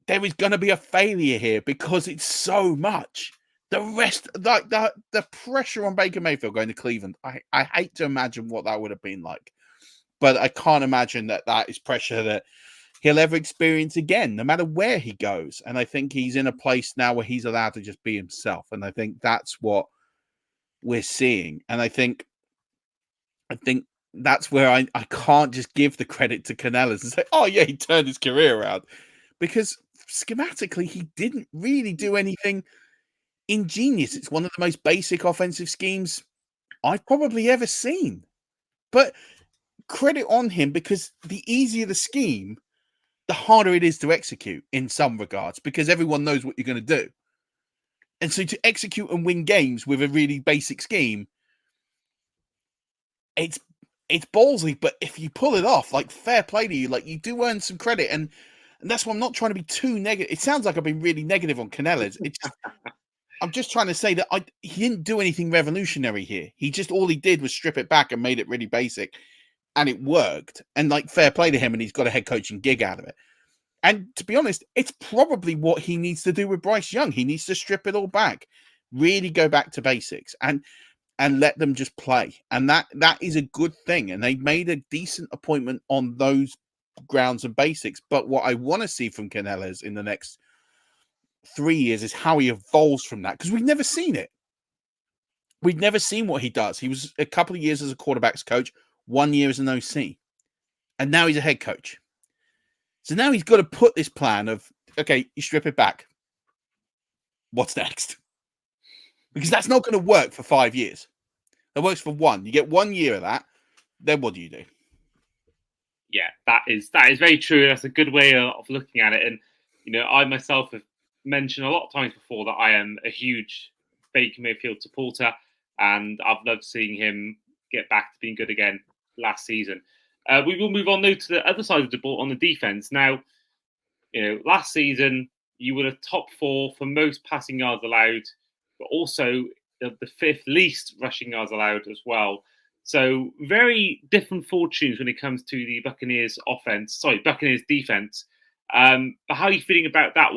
there is going to be a failure here because it's so much. The rest, like the pressure on Baker Mayfield going to Cleveland, I hate to imagine what that would have been like. But I can't imagine that is pressure that he'll ever experience again, no matter where he goes. And I think he's in a place now where he's allowed to just be himself. And I think that's what we're seeing. And I think that's where I can't just give the credit to Canales and say, oh, yeah, he turned his career around. Because schematically, he didn't really do anything ingenious. It's one of the most basic offensive schemes I've probably ever seen. But credit on him, because the easier the scheme, the harder it is to execute in some regards, because everyone knows what you're going to do. And so to execute and win games with a really basic scheme, it's ballsy, but if you pull it off, like, fair play to you. Like, you do earn some credit, and that's why I'm not trying to be too negative. It sounds like I've been really negative on Canales. I'm just trying to say that he didn't do anything revolutionary here. All he did was strip it back and made it really basic, and it worked. And, like, fair play to him, and he's got a head coaching gig out of it. And to be honest, it's probably what he needs to do with Bryce Young. He needs to strip it all back, really go back to basics, and let them just play. And that is a good thing. And they made a decent appointment on those grounds and basics. But what I want to see from Canales in the next 3 years is how he evolves from that, because we've never seen it. We've never seen what he does. He was a couple of years as a quarterbacks coach, 1 year as an OC, and now he's a head coach. So now he's got to put this plan of, okay, you strip it back. What's next? Because that's not going to work for 5 years. That works for 1. You get 1 year of that. Then what do you do? Yeah, that is very true. That's a good way of looking at it. And, you know, I myself have mentioned a lot of times before that I am a huge Baker Mayfield supporter, and I've loved seeing him get back to being good again last season. We will move on now to the other side of the ball on the defense. Now, you know, last season you were the top 4 for most passing yards allowed, but also the 5th least rushing yards allowed as well. So very different fortunes when it comes to the Buccaneers defense. But how are you feeling about that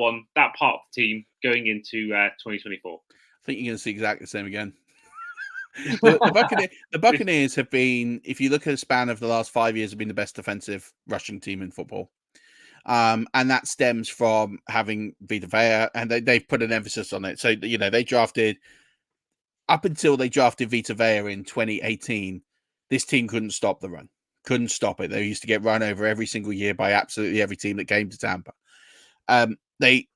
part of the team going into 2024? I think you're going to see exactly the same again. The Buccaneers have been, if you look at the span of the last 5 years, have been the best defensive rushing team in football. And that stems from having Vita Vea, and they've put an emphasis on it. So, you know, up until they drafted Vita Vea in 2018, this team couldn't stop the run. Couldn't stop it. They used to get run over every single year by absolutely every team that came to Tampa. They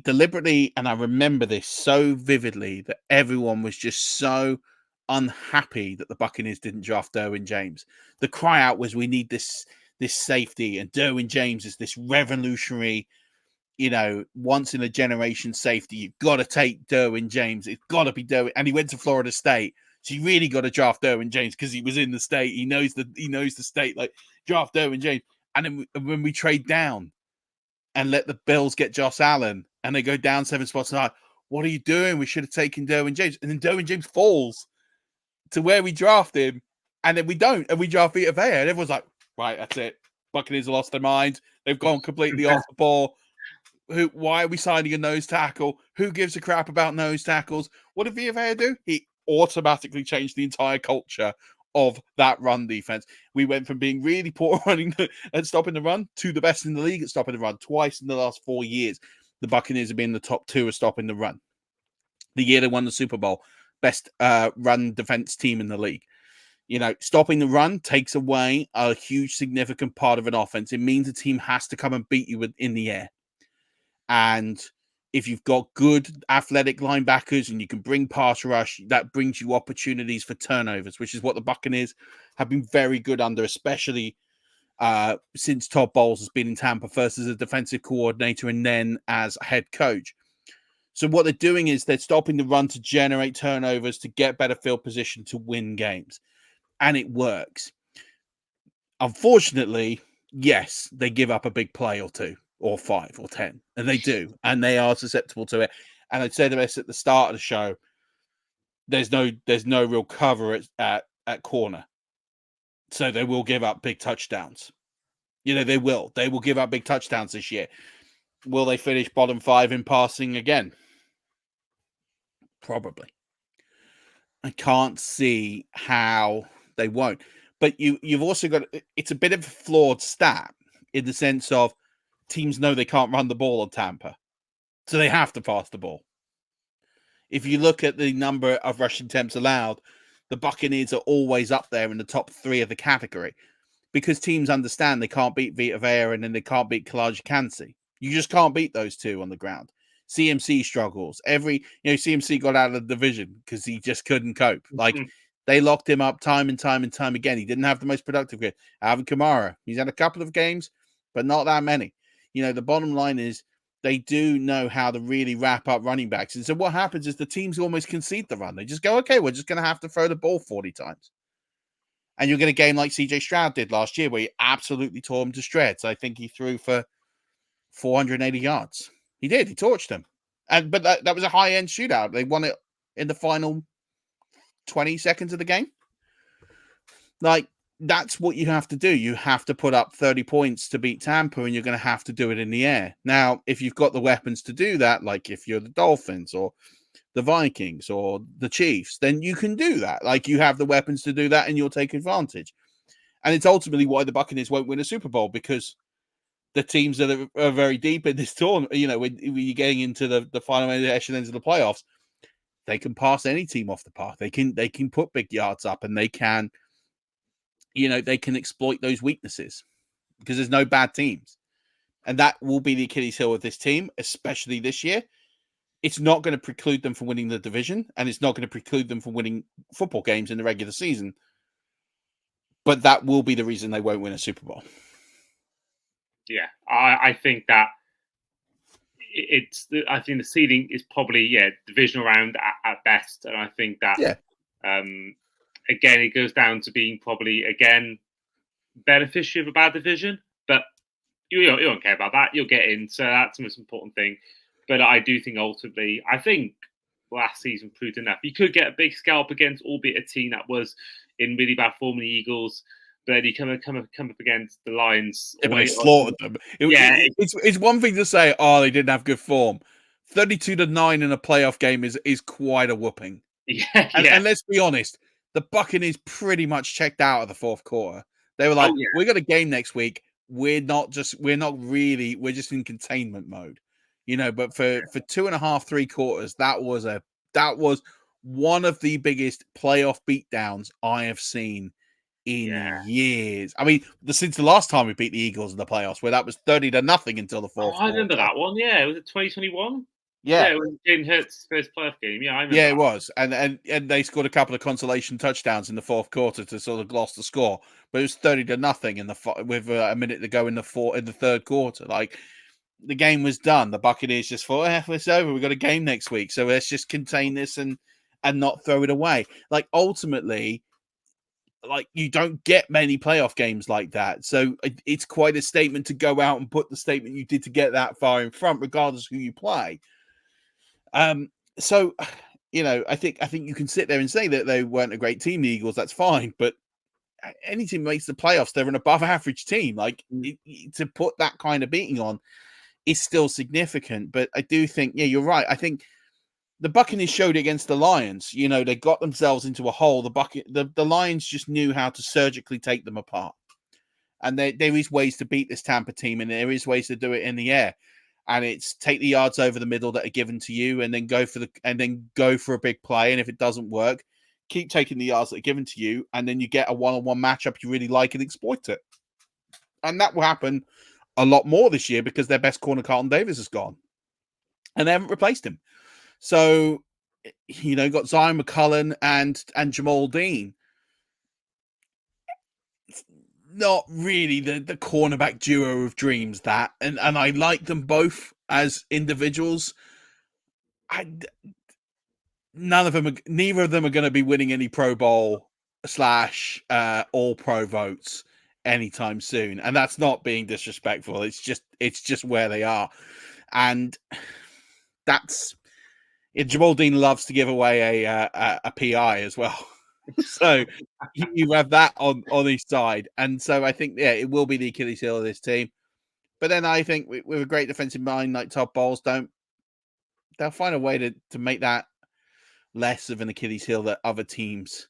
deliberately, and I remember this so vividly, that everyone was just so unhappy that the Buccaneers didn't draft Derwin James. The cry out was, we need this safety, and Derwin James is this revolutionary, you know, once in a generation safety. You've got to take Derwin James. It's got to be Derwin. And he went to Florida State, so you really got to draft Derwin James because he was in the state. He knows the state. Like, draft Derwin James. And then when we trade down and let the Bills get Josh Allen, and they go down 7 spots, and what are you doing? We should have taken Derwin James. And then Derwin James falls to where we draft him, and then we don't, and we draft Vita Vea, and everyone's like, right, that's it. Buccaneers have lost their mind. They've gone completely off the ball. Why are we signing a nose tackle? Who gives a crap about nose tackles? What did Vita Vea do? He automatically changed the entire culture of that run defense. We went from being really poor running and stopping the run to the best in the league at stopping the run. Twice in the last 4 years, the Buccaneers have been in the top 2 of stopping the run. The year they won the Super Bowl, best run defense team in the league. You know, stopping the run takes away a huge, significant part of an offense. It means a team has to come and beat you in the air. And if you've got good athletic linebackers and you can bring pass rush, that brings you opportunities for turnovers, which is what the Buccaneers have been very good under, especially since Todd Bowles has been in Tampa, first as a defensive coordinator and then as head coach. So what they're doing is they're stopping the run to generate turnovers, to get better field position, to win games. And it works. Unfortunately, yes, they give up a big play or 2 or 5 or 10, and they do, and they are susceptible to it. And I'd say this at the start of the show, there's no real cover at corner, so they will give up big touchdowns. You know, they will give up big touchdowns this year. Will they finish bottom 5 in passing again? Probably. I can't see how they won't. But you've also got, it's a bit of a flawed stat in the sense of teams know they can't run the ball on Tampa, so they have to pass the ball. If you look at the number of rushing attempts allowed, the Buccaneers are always up there in the top 3 of the category, because teams understand they can't beat Vita Vea and then they can't beat Kalaji Kansi. You just can't beat those 2 on the ground. CMC struggles. CMC got out of the division because he just couldn't cope. Like, They locked him up time and time and time again. He didn't have the most productive game. Alvin Kamara, he's had a couple of games, but not that many. The bottom line is they do know how to really wrap up running backs. And so what happens is the teams almost concede the run. They just go, okay, we're just going to have to throw the ball 40 times. And you'll get a game like CJ Stroud did last year where he absolutely tore him to shreds. I think he threw for 480 yards. He did. He torched them. But that was a high-end shootout. They won it in the final 20 seconds of the game. Like, that's what you have to do. You have to put up 30 points to beat Tampa, and you're going to have to do it in the air. Now, if you've got the weapons to do that, like if you're the Dolphins or the Vikings or the Chiefs, then you can do that. Like, you have the weapons to do that, and you'll take advantage. And it's ultimately why the Buccaneers won't win a Super Bowl, because the teams that are very deep in this tournament, when you're getting into the final echelons of the playoffs, they can pass any team off the path. They can put big yards up, and they can exploit those weaknesses because there's no bad teams. And that will be the Achilles heel of this team, especially this year. It's not going to preclude them from winning the division, and it's not going to preclude them from winning football games in the regular season. But that will be the reason they won't win a Super Bowl. Yeah, I think that I think the seeding is probably divisional round at best, and I think that again it goes down to being probably again beneficiary of a bad division, but you don't care about that. You'll get in, so that's the most important thing. But I do think ultimately, I think last season proved enough. You could get a big scalp against, albeit a team that was in really bad form, the Eagles. But then you come up against the Lions. Yeah, but they slaughtered them. It's one thing to say, they didn't have good form. 32-9 in a playoff game is quite a whooping. Yeah, and let's be honest, the Buccaneers pretty much checked out of the fourth quarter. They were like, "We got a game next week. We're just in containment mode." But for 2.5, 3 quarters, that was one of the biggest playoff beatdowns I have seen in years. I mean, since the last time we beat the Eagles in the playoffs, where that was 30-0 until the fourth. I remember that one. Yeah, was it 2021? Yeah, it was Jalen Hurts' first playoff game. Yeah, I remember. Yeah, it was, and they scored a couple of consolation touchdowns in the fourth quarter to sort of gloss the score. But it was 30-0 with a minute to go in the third quarter. Like, the game was done. The Buccaneers just thought, it's over. We've got a game next week, so let's just contain this and not throw it away. Like, ultimately, like, you don't get many playoff games like that. So it's quite a statement to go out and put the statement you did to get that far in front, regardless of who you play. So, I think you can sit there and say that they weren't a great team, the Eagles. That's fine, but any team makes the playoffs, they're an above average team. Like, to put that kind of beating on is still significant. But I do think, you're right. I think the Buccaneers showed it against the Lions. They got themselves into a hole. The Lions just knew how to surgically take them apart. And there is ways to beat this Tampa team, and there is ways to do it in the air. And it's take the yards over the middle that are given to you, and then go for a big play. And if it doesn't work, keep taking the yards that are given to you, and then you get a one-on-one matchup you really like and exploit it. And that will happen a lot more this year because their best corner, Carlton Davis, is gone, and they haven't replaced him. So, got Zion McCullum and Jamal Dean. Not really the cornerback duo of dreams, and I like them both as individuals. Neither of them are going to be winning any Pro Bowl / All Pro votes anytime soon, and that's not being disrespectful. It's just where they are, and that's Jamal Dean loves to give away a PI as well. So you have that on his side. And so I think, it will be the Achilles heel of this team. But then I think with a great defensive mind like Todd Bowles, they'll find a way to make that less of an Achilles heel that other teams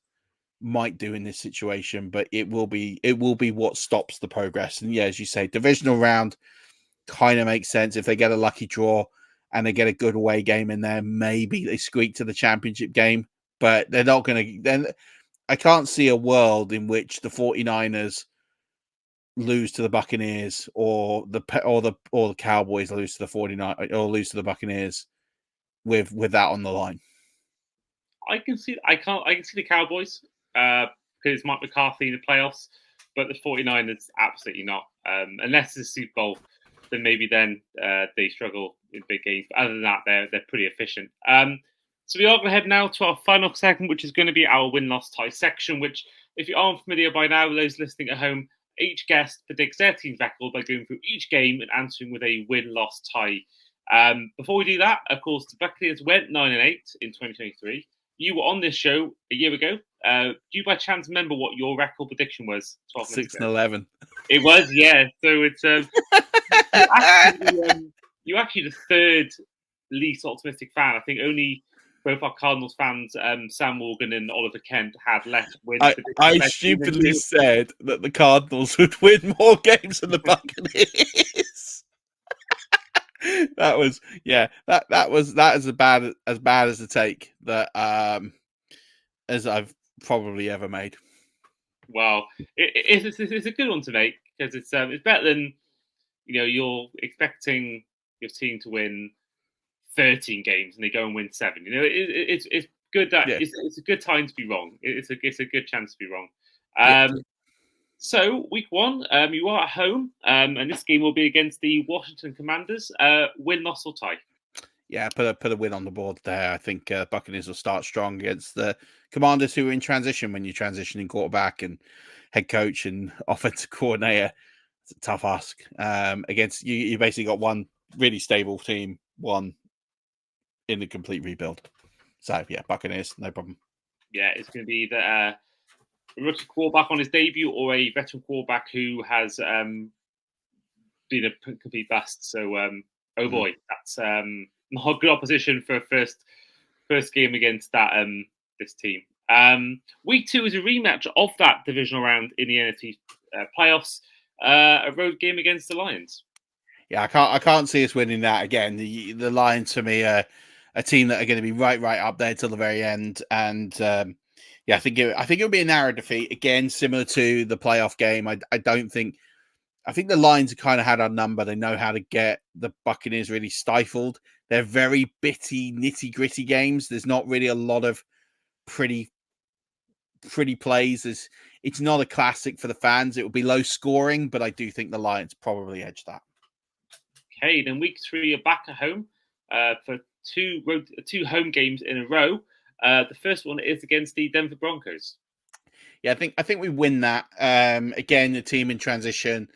might do in this situation. But it will be what stops the progress. And as you say, divisional round kind of makes sense. If they get a lucky draw and they get a good away game in there, maybe they squeak to the championship game. But they're not going to. Then I can't see a world in which the 49ers lose to the Buccaneers or the Cowboys lose to the 49ers or lose to the Buccaneers with that on the line. I can see the Cowboys because it's Mike McCarthy in the playoffs, but the 49ers absolutely not. Unless it's a Super Bowl, then maybe they struggle in big games. But other than that, they're pretty efficient. So we are going to head now to our final segment, which is going to be our win-loss tie section, which, if you aren't familiar by now, those listening at home, each guest predicts their team's record by going through each game and answering with a win-loss tie. Before we do that, of course, the Buccaneers went 9-8 in 2023. You were on this show a year ago. Do you by chance remember what your record prediction was 12 minutes ago? 6-11. It was, yeah. So it's you're actually the third least optimistic fan. I think only both our Cardinals fans, Sam Morgan and Oliver Kent, had less wins. I stupidly said that the Cardinals would win more games than the Buccaneers. That was as bad as a take that as I've probably ever made. Well, it's a good one to make because it's better than you're expecting your team to win 13 games and they go and win 7. It's good that it's a good time to be wrong. It's a good chance to be wrong. So week 1, you are at home, and this game will be against the Washington Commanders. Win, loss, or tie? Yeah, put a win on the board there. I think Buccaneers will start strong against the Commanders, who are in transition. When you're transitioning quarterback and head coach and offensive coordinator, it's a tough ask. Against you basically got one really stable team, one in the complete rebuild. So yeah, Buccaneers, no problem. Yeah, it's going to be a rookie quarterback on his debut or a veteran quarterback who has been a complete bust. So, oh boy, that's not good opposition for first game against this team. Week 2 is a rematch of that divisional round in the NFC playoffs. A road game against the Lions. Yeah, I can't see us winning that again. The Lions for me are a team that are going to be right up there till the very end, and I think it'll be a narrow defeat again, similar to the playoff game. I think the Lions have kind of had our number. They know how to get the Buccaneers really stifled. They're very bitty, nitty gritty games. There's not really a lot of pretty plays. It's not a classic for the fans. It will be low scoring, but I do think the Lions probably edge that. Okay, then week 3 are back at home for two home games in a row. The first one is against the Denver Broncos. Yeah, I think we win that. Again, the team in transition,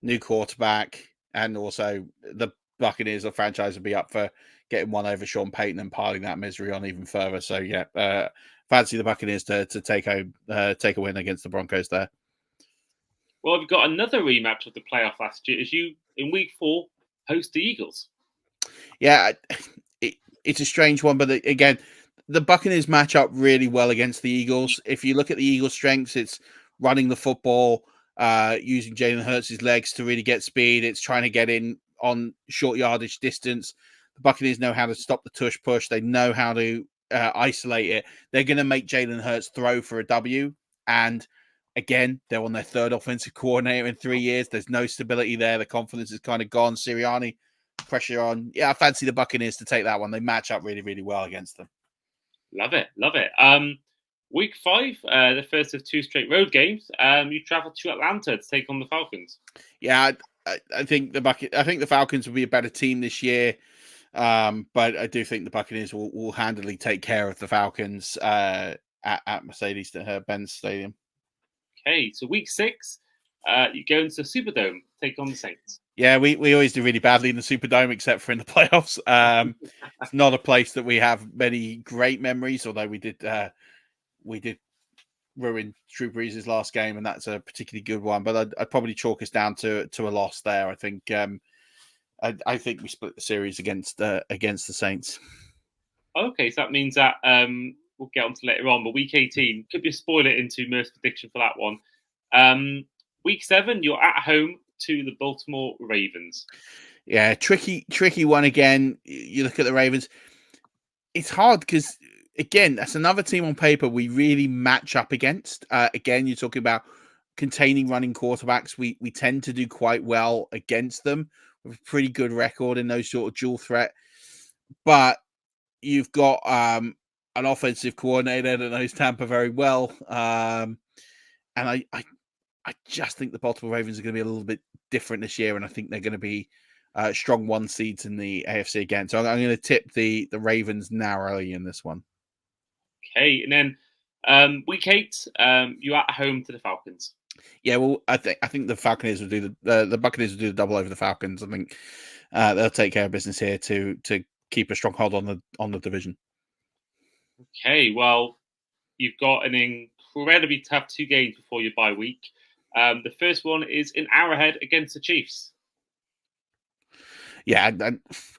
new quarterback, and also the Buccaneers, the franchise, will be up for getting one over Sean Payton and piling that misery on even further. So yeah, fancy the Buccaneers to take a win against the Broncos there. Well, we've got another rematch of the playoff last year as you in week 4 host the Eagles. Yeah, it's a strange one, but again, the Buccaneers match up really well against the Eagles. If you look at the Eagles' strengths, it's running the football, using Jalen Hurts' legs to really get speed. It's trying to get in on short yardage distance. The Buccaneers know how to stop the tush push. They know how to isolate it. They're going to make Jalen Hurts throw for a W. And again, they're on their third offensive coordinator in 3 years. There's no stability there. The confidence is kind of gone. Sirianni, pressure on. Yeah, I fancy the Buccaneers to take that one. They match up really, really well against them. Love it. Week 5, the first of 2 straight road games. You travel to Atlanta to take on the Falcons. Yeah, I think the Falcons will be a better team this year, but I do think the Buccaneers will handily take care of the Falcons at Mercedes-Benz Stadium. Okay, so week 6, you go into the Superdome, take on the Saints. Yeah, we always do really badly in the Superdome, except for in the playoffs. It's not a place that we have many great memories, although we did ruin Drew Brees' last game, and that's a particularly good one. But I'd probably chalk us down to a loss there. I think I think we split the series against the Saints. Okay, so that means that we'll get on to later on. But week 18 could be a spoiler into Murf's prediction for that one. Week 7, you're at home to the Baltimore Ravens. Yeah, tricky one again. You look at the Ravens. It's hard because, again, that's another team on paper we really match up against. Again, you're talking about containing running quarterbacks. We tend to do quite well against them with a pretty good record in those sort of dual threat. But you've got an offensive coordinator that knows Tampa very well. And I just think the Baltimore Ravens are going to be a little bit different this year, and I think they're going to be strong one seeds in the AFC again. So I'm going to tip the Ravens narrowly in this one. Okay, and then week 8, you're at home to the Falcons. Yeah, well, I think the Falcons will do the Buccaneers will do the double over the Falcons. I think they'll take care of business here to keep a strong hold on the division. Okay, well, you've got an incredibly tough 2 games before your bye week. The first one is in Arrowhead against the Chiefs. Yeah,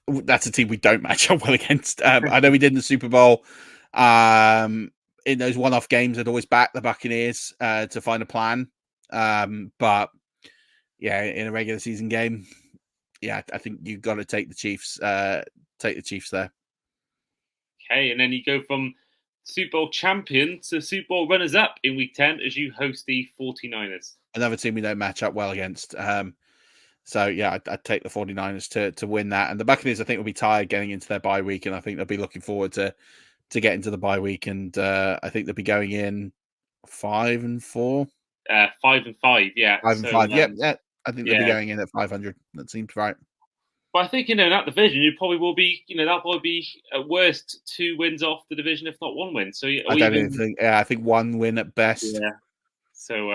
that's a team we don't match up well against. I know we did in the Super Bowl. In those one-off games, I'd always back the Buccaneers to find a plan. But yeah, in a regular season game, yeah, I think you've got to take the Chiefs. Take the Chiefs there. Okay, and then you go from Super Bowl champion to Super Bowl runners-up in week 10 as you host the 49ers. Another team we don't match up well against. So yeah, I'd take the 49ers to win that. And the Buccaneers, I think, will be tired getting into their bye week, and I think they'll be looking forward to get into the bye week. And I think they'll be going in 5-4. 5-5, yeah. 5-5. Yeah. I think they'll be going in at 500. That seems right. But I think, in that division, you probably will be, that'll probably be at worst 2 wins off the division, if not 1 win. So I think 1 win at best. Yeah. So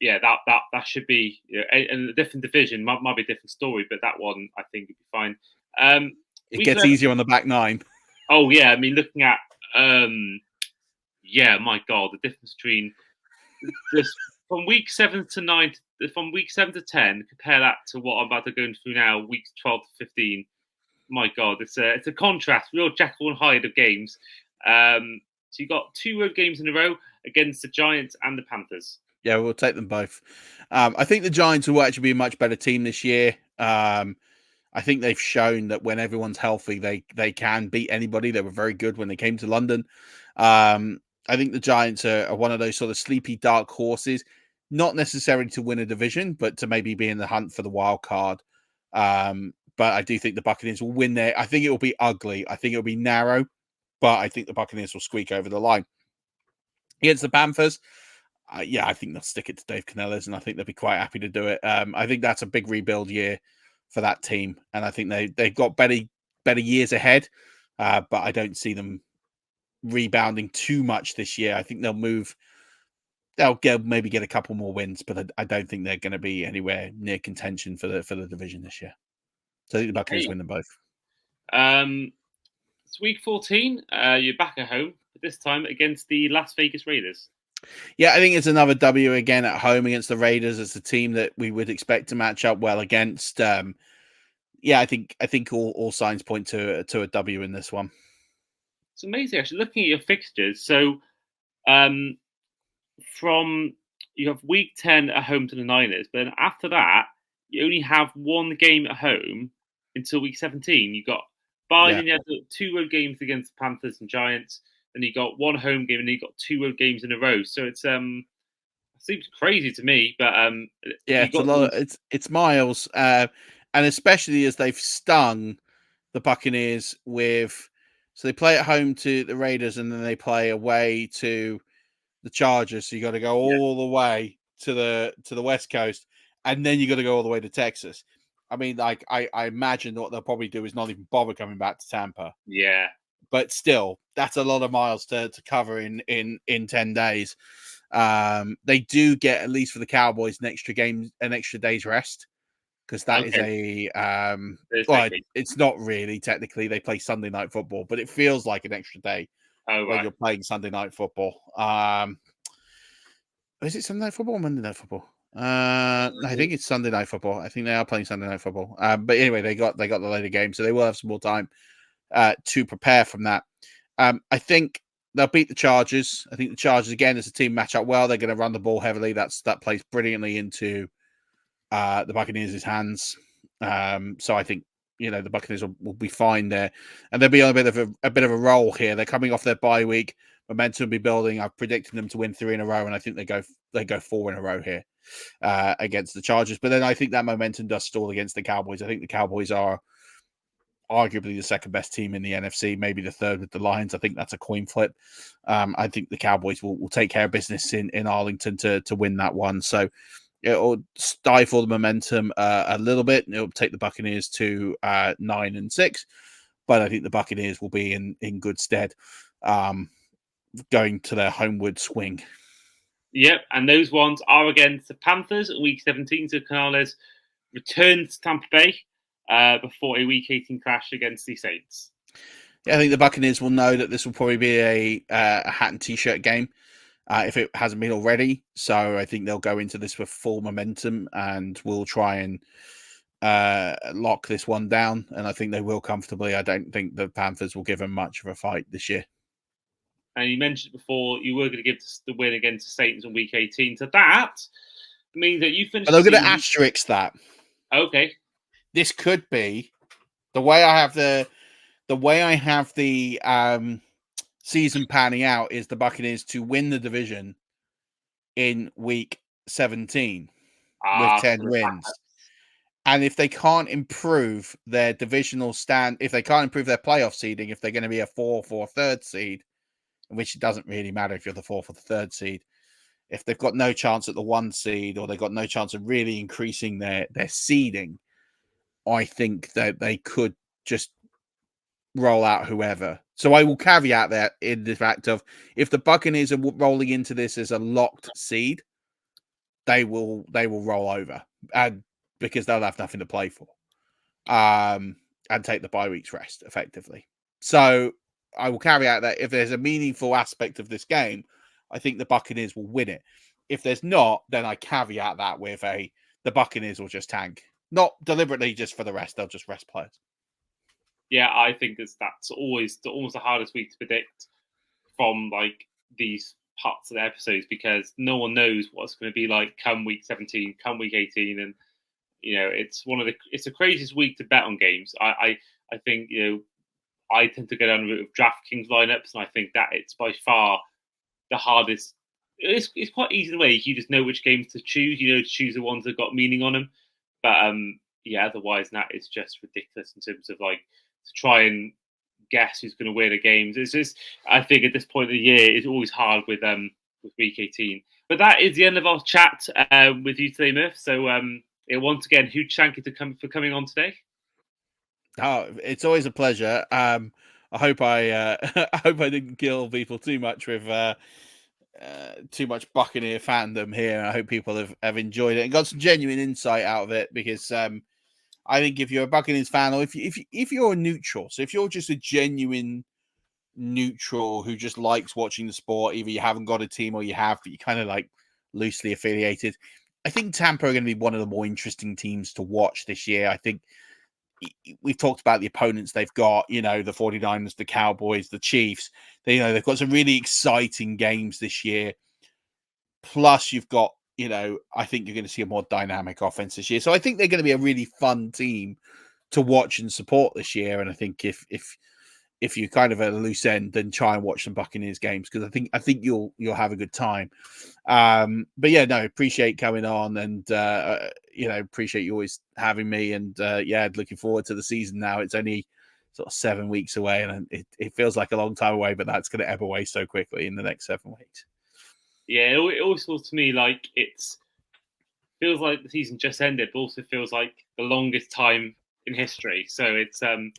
that should be, and a different division might be a different story, but that one I think would be fine. It gets easier on the back 9. Oh yeah, I mean, looking at my God, the difference between just from week 7 to 9, from week 7 to 10, compare that to what I'm about to go through now, weeks 12 to 15. My God, it's a contrast, real Jekyll and Hyde of games. So you got 2 road games in a row against the Giants and the Panthers. Yeah, we'll take them both. I think the Giants will actually be a much better team this year. I think they've shown that when everyone's healthy, they can beat anybody. They were very good when they came to London. I think the Giants are one of those sort of sleepy dark horses, not necessarily to win a division, but to maybe be in the hunt for the wild card. But I do think the Buccaneers will win there. I think it will be ugly. I think it will be narrow, but I think the Buccaneers will squeak over the line. Against the Panthers, I think they'll stick it to Dave Canales, and I think they'll be quite happy to do it. I think that's a big rebuild year for that team, and I think they've got better years ahead, but I don't see them rebounding too much this year. I think they'll move. They'll maybe get a couple more wins, but I don't think they're going to be anywhere near contention for the division this year. So I think the Buccaneers win them both. It's week 14. You're back at home, but this time against the Las Vegas Raiders. Yeah, I think it's another W again at home against the Raiders. It's a team that we would expect to match up well against. I think all signs point to a W in this one. It's amazing, actually, looking at your fixtures. So, from you have week 10 at home to the Niners, but then after that, you only have 1 game at home until week 17. You got and you have 2 road games against the Panthers and Giants. Then you got 1 home game, and you got 2 road games in a row. So it seems crazy to me, but it's a lot. It's miles, and especially as they've stung the Buccaneers with. So they play at home to the Raiders, and then they play away to the Chargers. So you got to go all the way to the West Coast, and then you got to go all the way to Texas. I mean, like I imagine what they'll probably do is not even bother coming back to Tampa. Yeah. But still, that's a lot of miles to cover in 10 days. They do get, at least for the Cowboys, an extra day's rest, because that is it's not really technically. They play Sunday night football, but it feels like an extra day when you're playing Sunday night football. Is it Sunday night football or Monday night football? I think it's Sunday night football. I think they are playing Sunday night football. But anyway, they got the later game, so they will have some more time to prepare from that. I think they'll beat the Chargers. I think the Chargers, again, as a team, match up well. They're going to run the ball heavily. That plays brilliantly into the Buccaneers' hands. So I think the Buccaneers will be fine there, and they'll be on a bit of a roll here. They're coming off their bye week. Momentum will be building. I've predicted them to win 3 in a row, and I think they go 4 in a row here against the Chargers. But then I think that momentum does stall against the Cowboys. I think the Cowboys are arguably the second best team in the NFC, maybe the third with the Lions. I think that's a coin flip. I think the Cowboys will take care of business in Arlington to win that one. So it'll stifle the momentum a little bit. It'll take the Buccaneers to 9-6, but I think the Buccaneers will be in good stead going to their homeward swing. Yep, and those ones are against the Panthers, Week 17. So Canales returns to Tampa Bay before a Week 18 clash against the Saints. Yeah, I think the Buccaneers will know that this will probably be a hat and t-shirt game if it hasn't been already. So I think they'll go into this with full momentum and will try and lock this one down. And I think they will comfortably. I don't think the Panthers will give them much of a fight this year. And you mentioned before you were going to give the win against the Saints in Week 18. So that means that you finished. But I'm going to asterisk that. Okay. This could be the way I have the season panning out is the Buccaneers to win the division in Week 17 with 10 wins. And if they can't improve their divisional if they can't improve their playoff seeding, if they're going to be a 4th or 3rd seed, which it doesn't really matter if you're the 4th or the 3rd seed, if they've got no chance at the 1 seed or they've got no chance of really increasing their seeding, I think that they could just roll out whoever. So I will caveat that in the fact of if the Buccaneers are rolling into this as a locked seed, they will roll over, and because they'll have nothing to play for, and take the bye week's rest effectively. So I will caveat that if there's a meaningful aspect of this game, I think the Buccaneers will win it. If there's not, then I caveat that with the Buccaneers will just tank. Not deliberately, just for the rest. They'll just rest players. Yeah, I think that's always almost the hardest week to predict from like these parts of the episodes because no one knows what it's going to be like come Week 17, come Week 18, and it's the craziest week to bet on games. I think I tend to go down the route of DraftKings lineups, and I think that it's by far the hardest. It's quite easy in a way. You just know which games to choose. To choose the ones that got meaning on them. But otherwise, that is just ridiculous in terms of like to try and guess who's going to win the games. It's just I think at this point of the year, it's always hard with Week 18. But that is the end of our chat with you today, Murf. So once again, huge thank you for coming on today. Oh, it's always a pleasure. I hope I didn't kill people too much with too much Buccaneer fandom here. I hope people have enjoyed it and got some genuine insight out of it because I think if you're a Buccaneers fan or if you're a neutral, so if you're just a genuine neutral who just likes watching the sport, either you haven't got a team or you have, but you're kind of like loosely affiliated, I think Tampa are going to be one of the more interesting teams to watch this year. I think we've talked about the opponents they've got, the 49ers, the Cowboys, the Chiefs. They've got some really exciting games this year. Plus, you've got, I think you're going to see a more dynamic offense this year. So I think they're going to be a really fun team to watch and support this year. And I think if you're kind of at a loose end, then try and watch some Buccaneers games because I think you'll have a good time. But yeah, no, appreciate coming on and appreciate you always having me. And looking forward to the season now. It's only sort of 7 weeks away, and it feels like a long time away, but that's going to ebb away so quickly in the next 7 weeks. Yeah, it always feels to me like feels like the season just ended, but also feels like the longest time in history. So it's I'm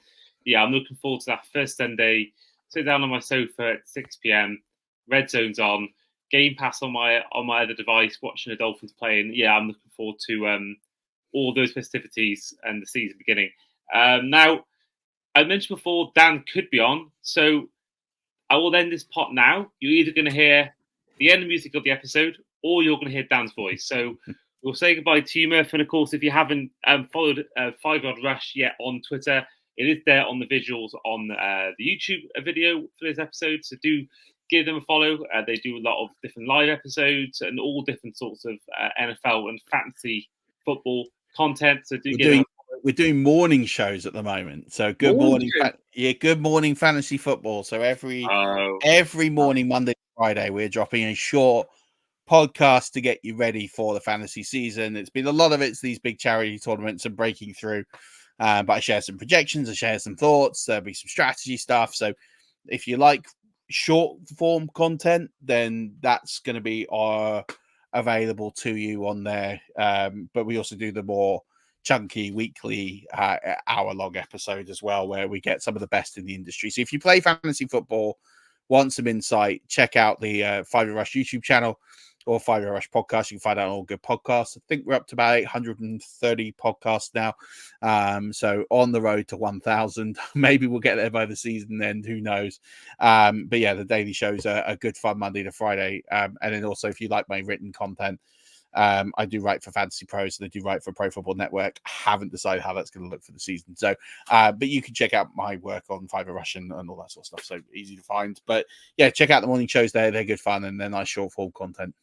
looking forward to that first Sunday. Sit down on my sofa at 6 p.m. Red Zone's on, Game Pass on my other device, watching the Dolphins play. And I'm looking forward to all those festivities and the season beginning. Now, I mentioned before Dan could be on, so I will end this pot now. You're either going to hear the end music of the episode, or you're going to hear Dan's voice. So we'll say goodbye to you, Murf. And of course, if you haven't followed 5 Yard Rush yet on Twitter, it is there on the visuals on the YouTube video for this episode. So do give them a follow. They do a lot of different live episodes and all different sorts of NFL and fantasy football content. So we're doing morning shows at the moment. So good morning fantasy football. So every morning, Monday, Friday, we're dropping a short podcast to get you ready for the fantasy season. It's been a lot of it's these big charity tournaments and breaking through. But I share some projections, I share some thoughts, there'll be some strategy stuff. So if you like short form content, then that's going to be available to you on there. But we also do the more chunky weekly hour-long episode as well, where we get some of the best in the industry. So if you play fantasy football, want some insight, check out the 5 Yard Rush YouTube channel or 5 Yard Rush podcast. You can find out on all good podcasts. I think we're up to about 830 podcasts now. So on the road to 1,000. Maybe we'll get there by the season end. Who knows? But yeah, the daily shows are a good fun Monday to Friday. And then also, if you like my written content, I do write for Fantasy Pros and I do write for Pro Football Network. I haven't decided how that's going to look for the season. So, but you can check out my work on 5 Yard Rush and all that sort of stuff. So easy to find. But yeah, check out the morning shows there. They're good fun and they're nice short form content.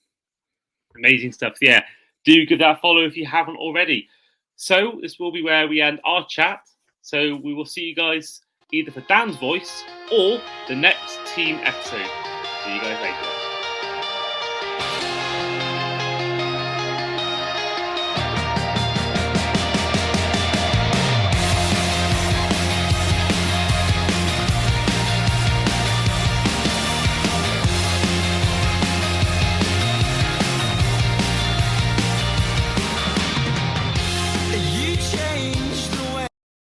Amazing stuff. Yeah, do give that a follow if you haven't already. So this will be where we end our chat. So we will see you guys either for Dan's voice or the next team episode. See you guys later.